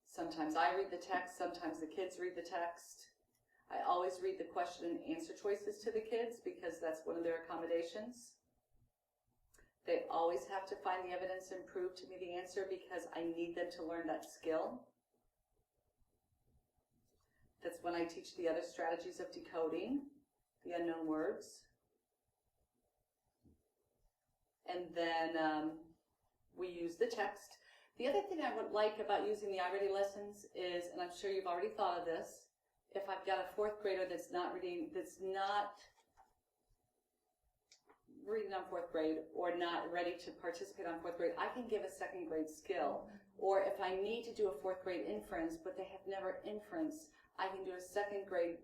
Speaker 2: Sometimes I read the text, sometimes the kids read the text. I always read the question and answer choices to the kids because that's one of their accommodations. They always have to find the evidence and prove to me the answer because I need them to learn that skill. That's when I teach the other strategies of decoding, the unknown words. And then we use the text. The other thing I would like about using the iReady lessons is, and I'm sure you've already thought of this, if I've got a 4th grader that's not reading on 4th grade or not ready to participate on 4th grade, I can give a 2nd grade skill. Or if I need to do a 4th grade inference, but they have never inferenced, I can do a 2nd grade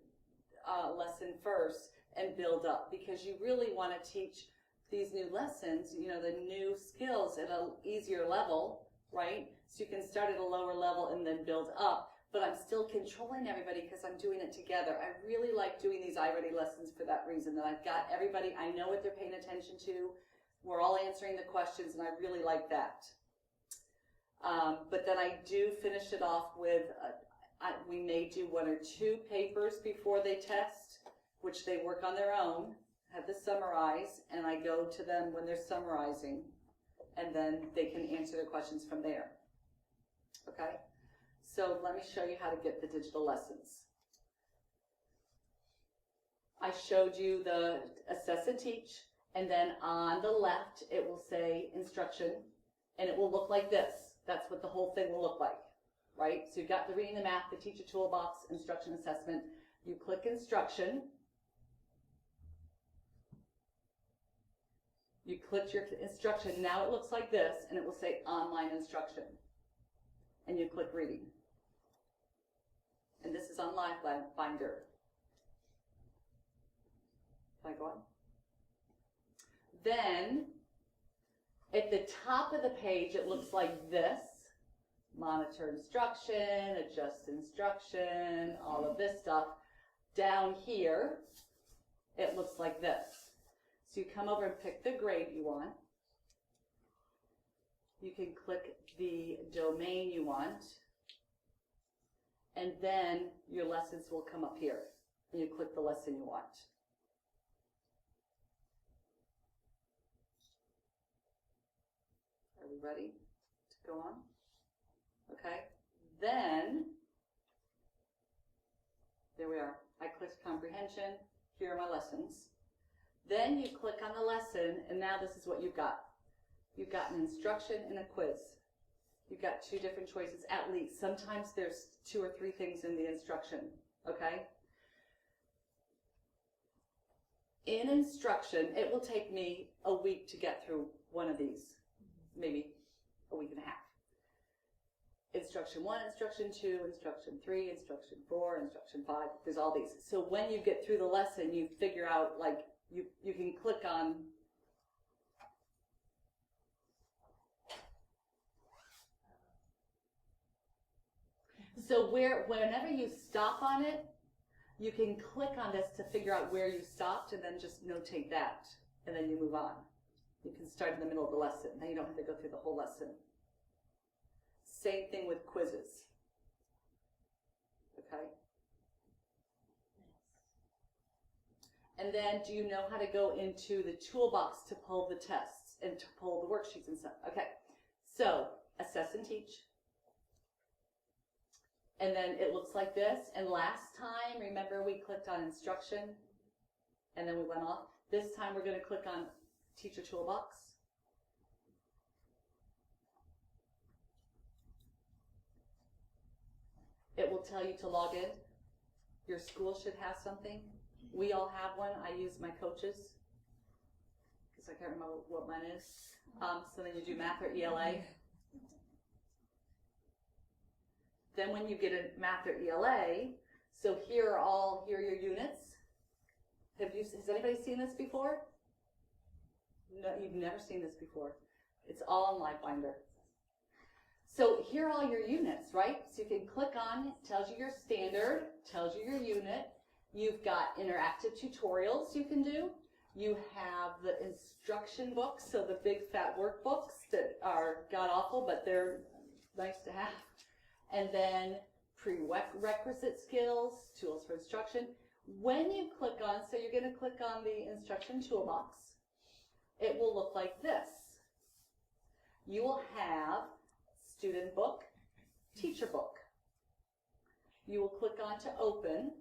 Speaker 2: lesson first and build up, because you really want to teach these new lessons, you know, the new skills at an easier level, right? So you can start at a lower level and then build up, but I'm still controlling everybody because I'm doing it together. I really like doing these iReady lessons for that reason, that I've got everybody, I know what they're paying attention to, we're all answering the questions, and I really like that. But then I do finish it off with, we may do 1 or 2 papers before they test, which they work on their own, have to summarize, and I go to them when they're summarizing, and then they can answer the questions from there. Okay? So let me show you how to get the digital lessons. I showed you the assess and teach, and then on the left it will say instruction, and it will look like this. That's what the whole thing will look like, right? So you've got the reading, the math, the teacher toolbox, instruction, assessment. You click instruction. You click your instruction. Now it looks like this, and it will say online instruction. And you click reading. And this is on Live Binder. Can I go on? Then, at the top of the page, it looks like this. Monitor instruction, adjust instruction, all of this stuff. Down here, it looks like this. So you come over and pick the grade you want. You can click the domain you want. And then your lessons will come up here. And you click the lesson you want. Are we ready to go on? Okay. Then, there we are. I clicked comprehension. Here are my lessons. Then you click on the lesson, and now this is what you've got. You've got an instruction and a quiz. You've got 2 different choices at least. Sometimes there's 2 or 3 things in the instruction, okay? In instruction, it will take me a week to get through one of these, maybe a week and a half. Instruction 1, instruction 2, instruction 3, instruction 4, instruction 5, there's all these. So when you get through the lesson, you figure out, like, you can click on So whenever you stop on it, you can click on this to figure out where you stopped and then just notate that, and then you move on. You can start in the middle of the lesson. Then you don't have to go through the whole lesson. Same thing with quizzes. Okay? And then do you know how to go into the toolbox to pull the tests and to pull the worksheets and stuff? Okay. So assess and teach. And then it looks like this. And last time, remember we clicked on instruction and then we went off. This time we're going to click on teacher toolbox. It will tell you to log in. Your school should have something. We all have one. I use my coaches because I can't remember what mine is. So then you do math or ELA. Then when you get a math or ELA, so here are your units. Has anybody seen this before? No, you've never seen this before. It's all in LiveBinder. So here are all your units, right? So you can click on, it tells you your standard, tells you your unit. You've got interactive tutorials you can do. You have the instruction books, so the big fat workbooks that are god-awful, but they're nice to have. And then prerequisite skills, tools for instruction. When you click on, so you're going to click on the instruction toolbox, it will look like this. You will have student book, teacher book. You will click on to open.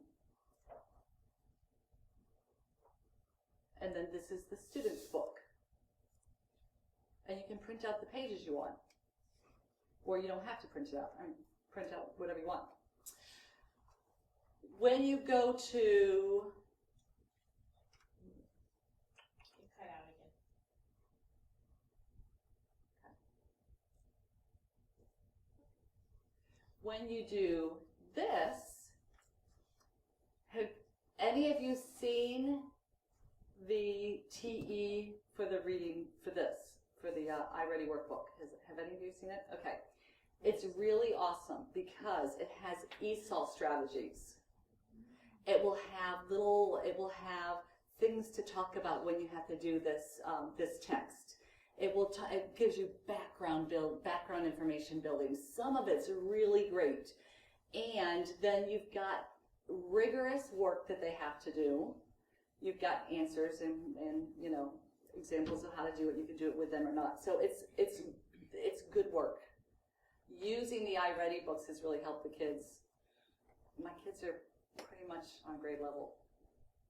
Speaker 2: And then this is the student's book. And you can print out the pages you want. Or you don't have to print it out. I mean, print out whatever you want. When you go to...
Speaker 4: You cut out again.
Speaker 2: When you do this, have any of you seen the TE for the reading for this, for the iReady workbook? Have any of you seen it? Okay. It's really awesome because it has ESOL strategies. It will have things to talk about when you have to do this this text. It gives you background information building. Some of it's really great. And then you've got rigorous work that they have to do. You've got answers and you know, examples of how to do it. You can do it with them or not. So it's good work. Using the iReady books has really helped the kids. My kids are pretty much on grade level.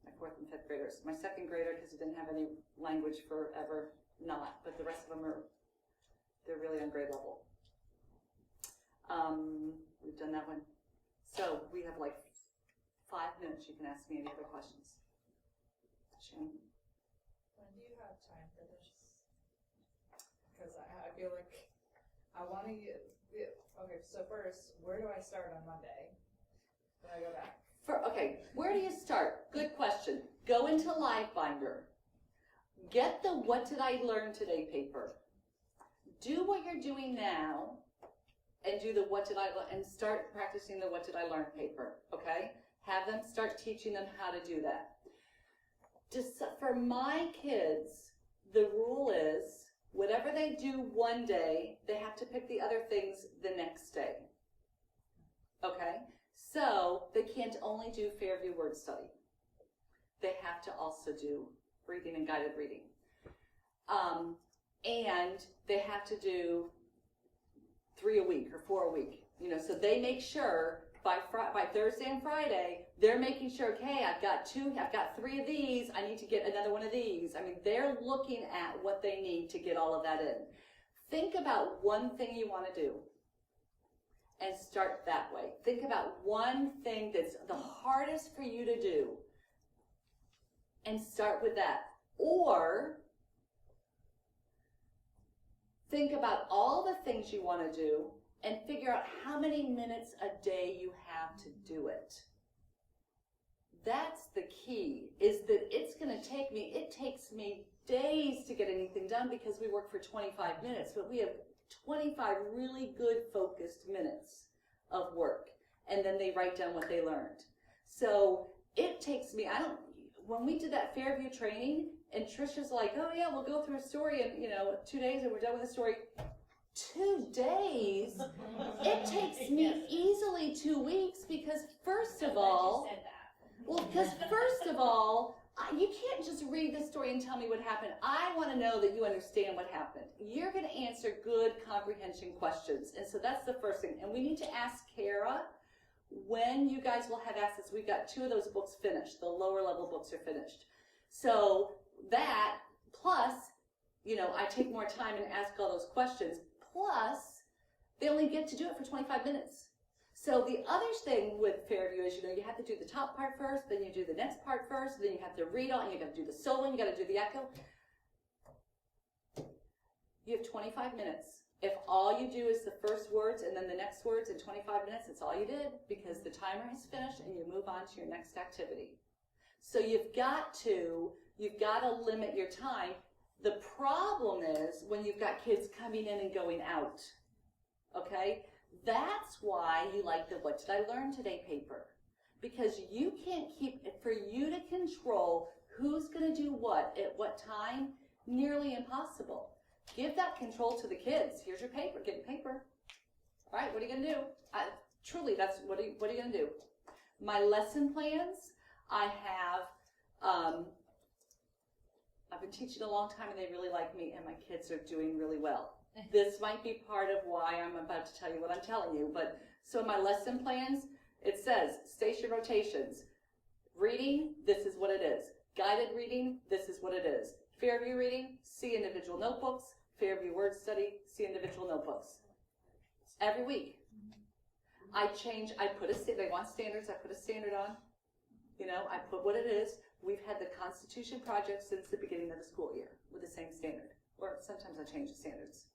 Speaker 2: My 4th and 5th graders. My 2nd grader, because he didn't have any language forever, not. But the rest of them they're really on grade level. We've done that one. So we have like 5 minutes. You can ask me any other questions. Shannon?
Speaker 5: When do you have time for this? Because I feel like I want to get, okay, so first, where do I start on Monday when I go back?
Speaker 2: Okay, where do you start? Good question. Go into LiveBinder. Get the What Did I Learn Today paper. Do what you're doing now and do the What Did I Learn, and start practicing the What Did I Learn paper, okay? Have them start teaching them how to do that. Just for my kids, the rule is whatever they do one day, they have to pick the other things the next day. Okay? So they can't only do Fairview word study. They have to also do reading and guided reading. And they have to do 3 a week or 4 a week. You know, so they make sure by Thursday and Friday, they're making sure, okay, I've got 3 of these, I need to get another one of these. I mean, they're looking at what they need to get all of that in. Think about one thing you want to do and start that way. Think about one thing that's the hardest for you to do and start with that. Or think about all the things you want to do and figure out how many minutes a day you have to do it. That's the key, is that it takes me days to get anything done because we work for 25 minutes, but we have 25 really good focused minutes of work. and then they write down what they learned. So it takes me, when we did that Fairview training, and Trisha's like, oh yeah, we'll go through a story in, 2 days and we're done with the story. 2 days? It takes me easily 2 weeks because first of all, you can't just read the story and tell me what happened. I want to know that you understand what happened. You're going to answer good comprehension questions. And so that's the first thing. And we need to ask Kara when you guys will have access. We've got 2 of those books finished. The lower level books are finished. So that, plus, I take more time and ask all those questions. Plus, they only get to do it for 25 minutes. So the other thing with Fairview is, you have to do the top part first, then you do the next part first, then you have to read all, and you got to do the solo, and you got to do the echo. You have 25 minutes. If all you do is the first words and then the next words in 25 minutes, it's all you did, because the timer has finished and you move on to your next activity. So you've got to limit your time. The problem is when you've got kids coming in and going out, okay? That's why you like the What Did I Learn Today paper. Because you can't for you to control who's going to do what at what time, nearly impossible. Give that control to the kids. Here's your paper. Get your paper. All right, what are you going to do? Truly, that's what are you going to do? My lesson plans, I have, I've been teaching a long time and they really like me and my kids are doing really well. This might be part of why I'm about to tell you what I'm telling you, but so my lesson plans, it says station rotations. Reading, this is what it is. Guided reading, this is what it is. Fairview reading, see individual notebooks. Fairview word study, see individual notebooks. Every week. They want standards, I put a standard on. I put what it is. We've had the Constitution project since the beginning of the school year with the same standard. Or sometimes I change the standards.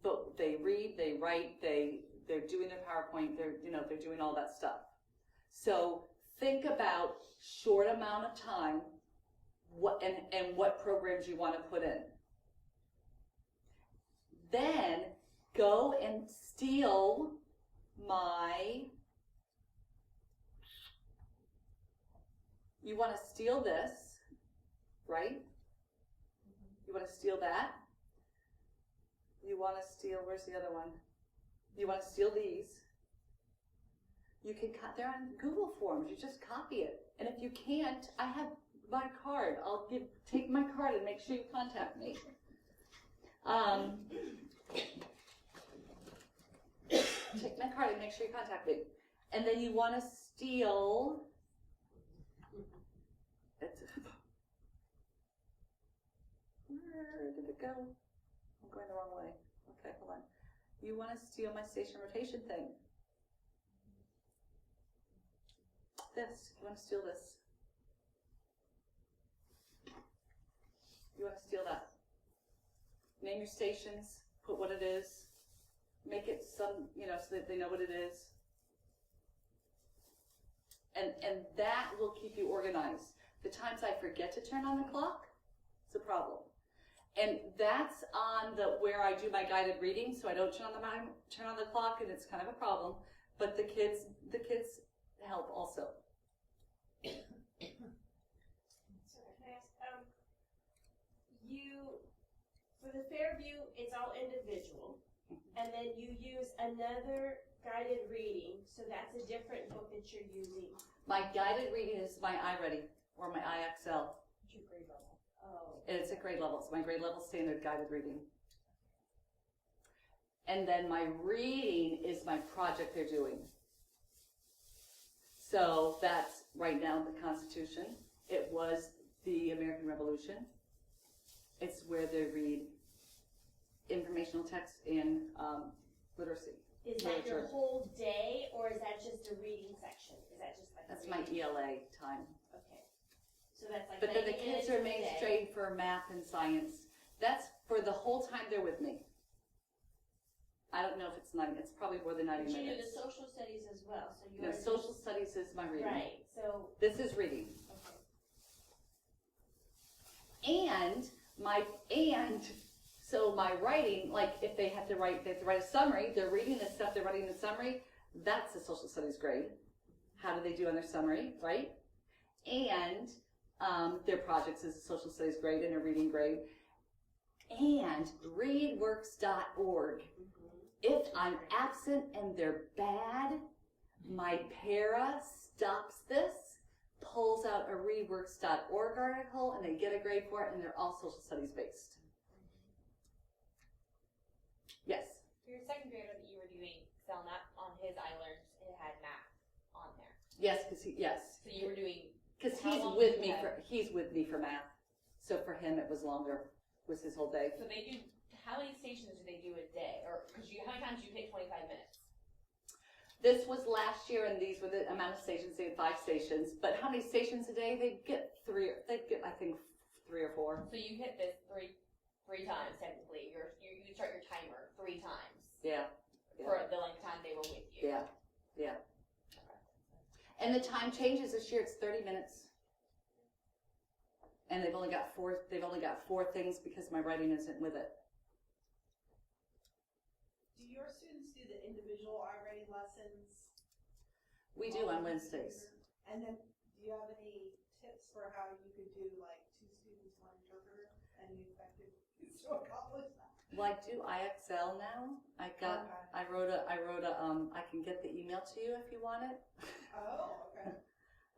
Speaker 2: But they read, they write, they're doing their PowerPoint, they're doing all that stuff. So think about short amount of time, and what programs you want to put in. Then go and steal you want to steal this, right? You want to steal that. You want to steal, where's the other one? You want to steal these. You can, they're on Google Forms, you just copy it. And if you can't, I have my card. Take my card and make sure you contact me. Take my card and make sure you contact me. And then you want to steal, where did it go? I'm going the wrong way. Okay, hold on. You want to steal my station rotation thing. This. You want to steal this. You want to steal that. Name your stations. Put what it is. Make it some, so that they know what it is. And that will keep you organized. The times I forget to turn on the clock, it's a problem. And that's on where I do my guided reading, so I don't turn on the clock, and it's kind of a problem. But the kids help also.
Speaker 4: So can I ask, for the Fairview, it's all individual, and then you use another guided reading, so that's a different book that you're using.
Speaker 2: My guided reading is my iReady or my IXL.
Speaker 6: What's your grade level?
Speaker 4: Oh.
Speaker 2: It's a grade level. It's my grade level standard guided reading. And then my reading is my project they're doing. So that's right now the Constitution. It was the American Revolution. It's where they read informational text and literacy.
Speaker 4: Is that your whole day, or is that just a reading section? Is that just like
Speaker 2: That's
Speaker 4: a
Speaker 2: my
Speaker 4: reading?
Speaker 2: ELA time.
Speaker 4: Okay. So that's like
Speaker 2: But then the
Speaker 4: 90
Speaker 2: kids
Speaker 4: minutes
Speaker 2: are
Speaker 4: a
Speaker 2: made
Speaker 4: day.
Speaker 2: straight for math and science. That's for the whole time they're with me. I don't know if it's 90. It's probably more than 90
Speaker 4: But you do the
Speaker 2: minutes.
Speaker 4: social studies as well, so you
Speaker 2: No, social studies is my reading.
Speaker 4: Right. So
Speaker 2: This is reading.
Speaker 4: okay.
Speaker 2: So my writing, like if they have to write a summary, they're reading this stuff, they're writing the summary. That's a social studies grade. How do they do on their summary, right? And their projects is a social studies grade and a reading grade. And readworks.org. If I'm absent and they're bad, my para stops this, pulls out a readworks.org article, and they get a grade for it, and they're all social studies based. Yes?
Speaker 7: For your second grader that you were doing Excel math on his iLearn, it had math on there.
Speaker 2: Yes, yes.
Speaker 7: So you were doing.
Speaker 2: Because
Speaker 7: How
Speaker 2: he's
Speaker 7: long
Speaker 2: with
Speaker 7: did
Speaker 2: me
Speaker 7: you have?
Speaker 2: he's with me for math. So for him it was longer. Was his whole day.
Speaker 7: So they do. How many stations do they do a day? Or how many times do you pick 25 minutes?
Speaker 2: This was last year, and these were the amount of stations. They had 5 stations. But how many stations a day? They'd get 3. They'd get, I think, 3 or 4.
Speaker 7: So you hit this three times technically. You start your timer 3 times.
Speaker 2: Yeah.
Speaker 7: For the length of time they were with you.
Speaker 2: Yeah. Yeah. And the time changes this year. It's 30 minutes. And they've only got 4. They've only got 4 things because my writing isn't with it.
Speaker 3: Do your students do the individual iReady lessons?
Speaker 2: We do on Wednesdays.
Speaker 3: And then, do you have any tips for how you could do like 2 students, 1 interpreter, and you effectively still accomplish that?
Speaker 2: Well, I do IXL now. I wrote a, I can get the email to you if you want it.
Speaker 3: Oh, okay.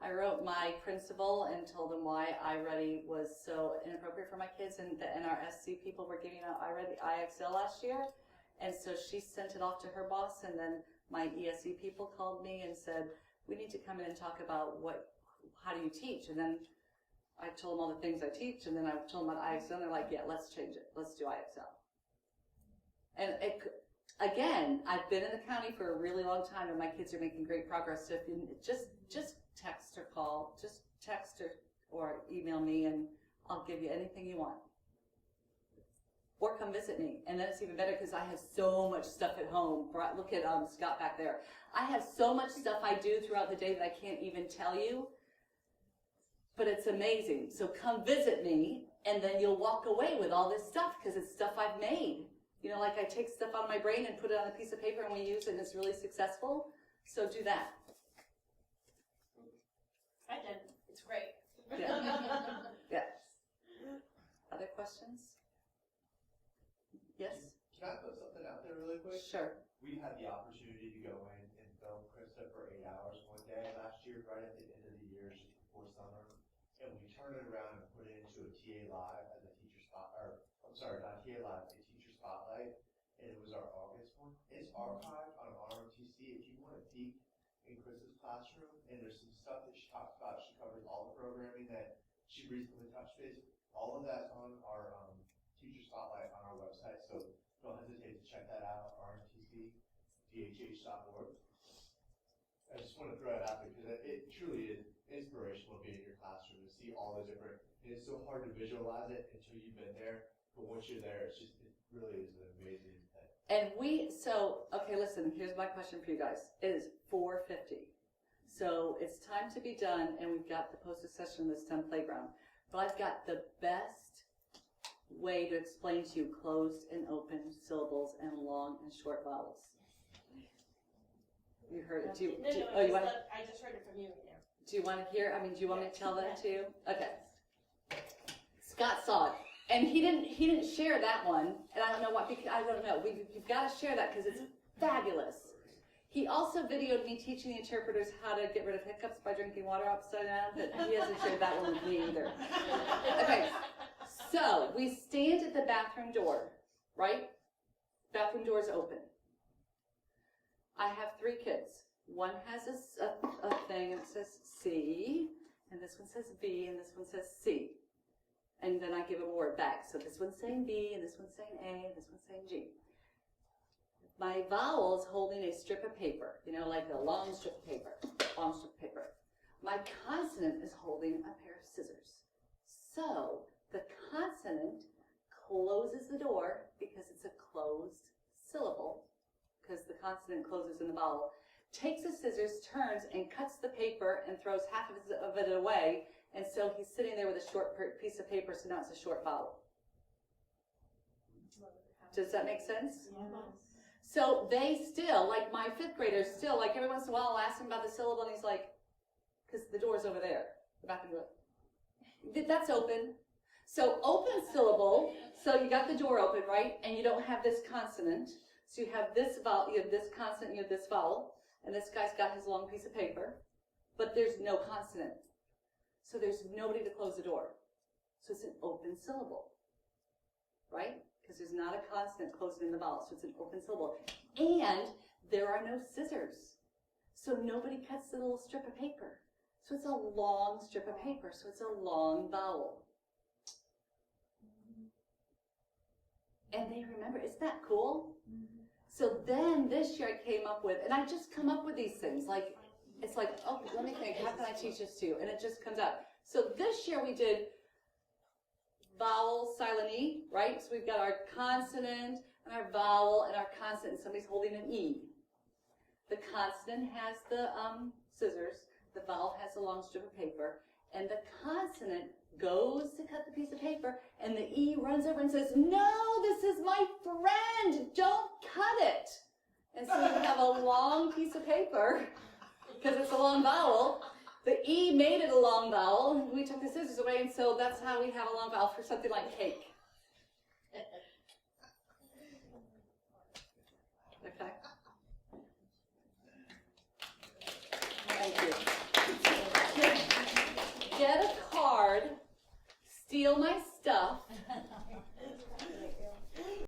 Speaker 2: I wrote my principal and told them why iReady was so inappropriate for my kids, and the NRSC people were giving out iReady IXL last year. And so she sent it off to her boss, and then my ESE people called me and said, we need to come in and talk about how do you teach? And then I told them all the things I teach, and then I told them about IXL, and they're like, yeah, let's change it. Let's do IXL. And again, I've been in the county for a really long time, and my kids are making great progress. So if you just text or call, just text or email me, and I'll give you anything you want. Or come visit me. And then it's even better because I have so much stuff at home. Look at Scott back there. I have so much stuff I do throughout the day that I can't even tell you. But it's amazing. So come visit me, and then you'll walk away with all this stuff because it's stuff I've made. You know, like I take stuff out of my brain and put it on a piece of paper and we use it and it's really successful. So do that.
Speaker 4: I did. It's great.
Speaker 2: Yeah. Yeah. Other questions? Yes?
Speaker 8: Can I put something out there really quick?
Speaker 2: Sure.
Speaker 8: We had the opportunity to go in and film Krista for 8 hours one day last year, right at the end of the year, just before summer. And we turned it around and put it into a TA Live as a teacher spot, or I'm sorry, not TA Live, a teacher spotlight. And it was our August one. It's archived on RMTC. If you want to peek in Krista's classroom, and there's some stuff that she talks about. She covers all the programming that she recently touched base. All of that's on our teacher spotlight on our website, so don't hesitate to check that out, RMTC-DHH.org. I just want to throw it out there because it truly is inspirational being in your classroom to see all the different, and it's so hard to visualize it until you've been there, but once you're there, it really is an amazing thing.
Speaker 2: And okay, listen, here's my question for you guys. It is 4:50. So it's time to be done, and we've got the posted session of the STEM playground. But I've got the best way to explain to you closed and open syllables and long and short vowels. You heard it.
Speaker 4: I just heard it from you right now.
Speaker 2: Do you want to hear? Do you want me to tell that to you? Okay. Scott saw it, and he didn't share that one, and I don't know why. I don't know. You've got to share that because it's fabulous. He also videoed me teaching the interpreters how to get rid of hiccups by drinking water upside down, but he hasn't shared that one with me either. Okay. So we stand at the bathroom door, right? Bathroom door's open. I have 3 kids. One has a thing and it says C, and this one says B, and this one says C. And then I give them a word back. So this one's saying B, and this one's saying A, and this one's saying G. My vowel's holding a strip of paper, like a long strip of paper, My consonant is holding a pair of scissors. So the consonant closes the door because it's a closed syllable, because the consonant closes in the vowel, takes the scissors, turns, and cuts the paper and throws half of it away, and so he's sitting there with a short piece of paper, so now it's a short vowel. Does that make sense?
Speaker 6: Yeah.
Speaker 2: So they still, like my 5th graders still, like every once in a while I'll ask him about the syllable and he's like, because the door's over there. The back door. That's open. So open syllable, so you got the door open, right? And you don't have this consonant. So you have this vowel, you have this consonant, you have this vowel. And this guy's got his long piece of paper. But there's no consonant. So there's nobody to close the door. So it's an open syllable, right? Because there's not a consonant closing in the vowel, so it's an open syllable. And there are no scissors. So nobody cuts the little strip of paper. So it's a long strip of paper, so it's a long vowel. And they remember, isn't that cool? So then this year I came up with, and I just come up with these things, like, it's like, oh, let me think, how can I teach this to you? And it just comes out. So this year we did vowel, silent E, right? So we've got our consonant and our vowel and our consonant, and somebody's holding an E. The consonant has the scissors, the vowel has a long strip of paper, and the consonant goes to cut the piece of paper, and the E runs over and says, no, this is my friend, don't cut it. And so you have a long piece of paper, because it's a long vowel. The E made it a long vowel, and we took the scissors away, and so that's how we have a long vowel for something like cake. Okay?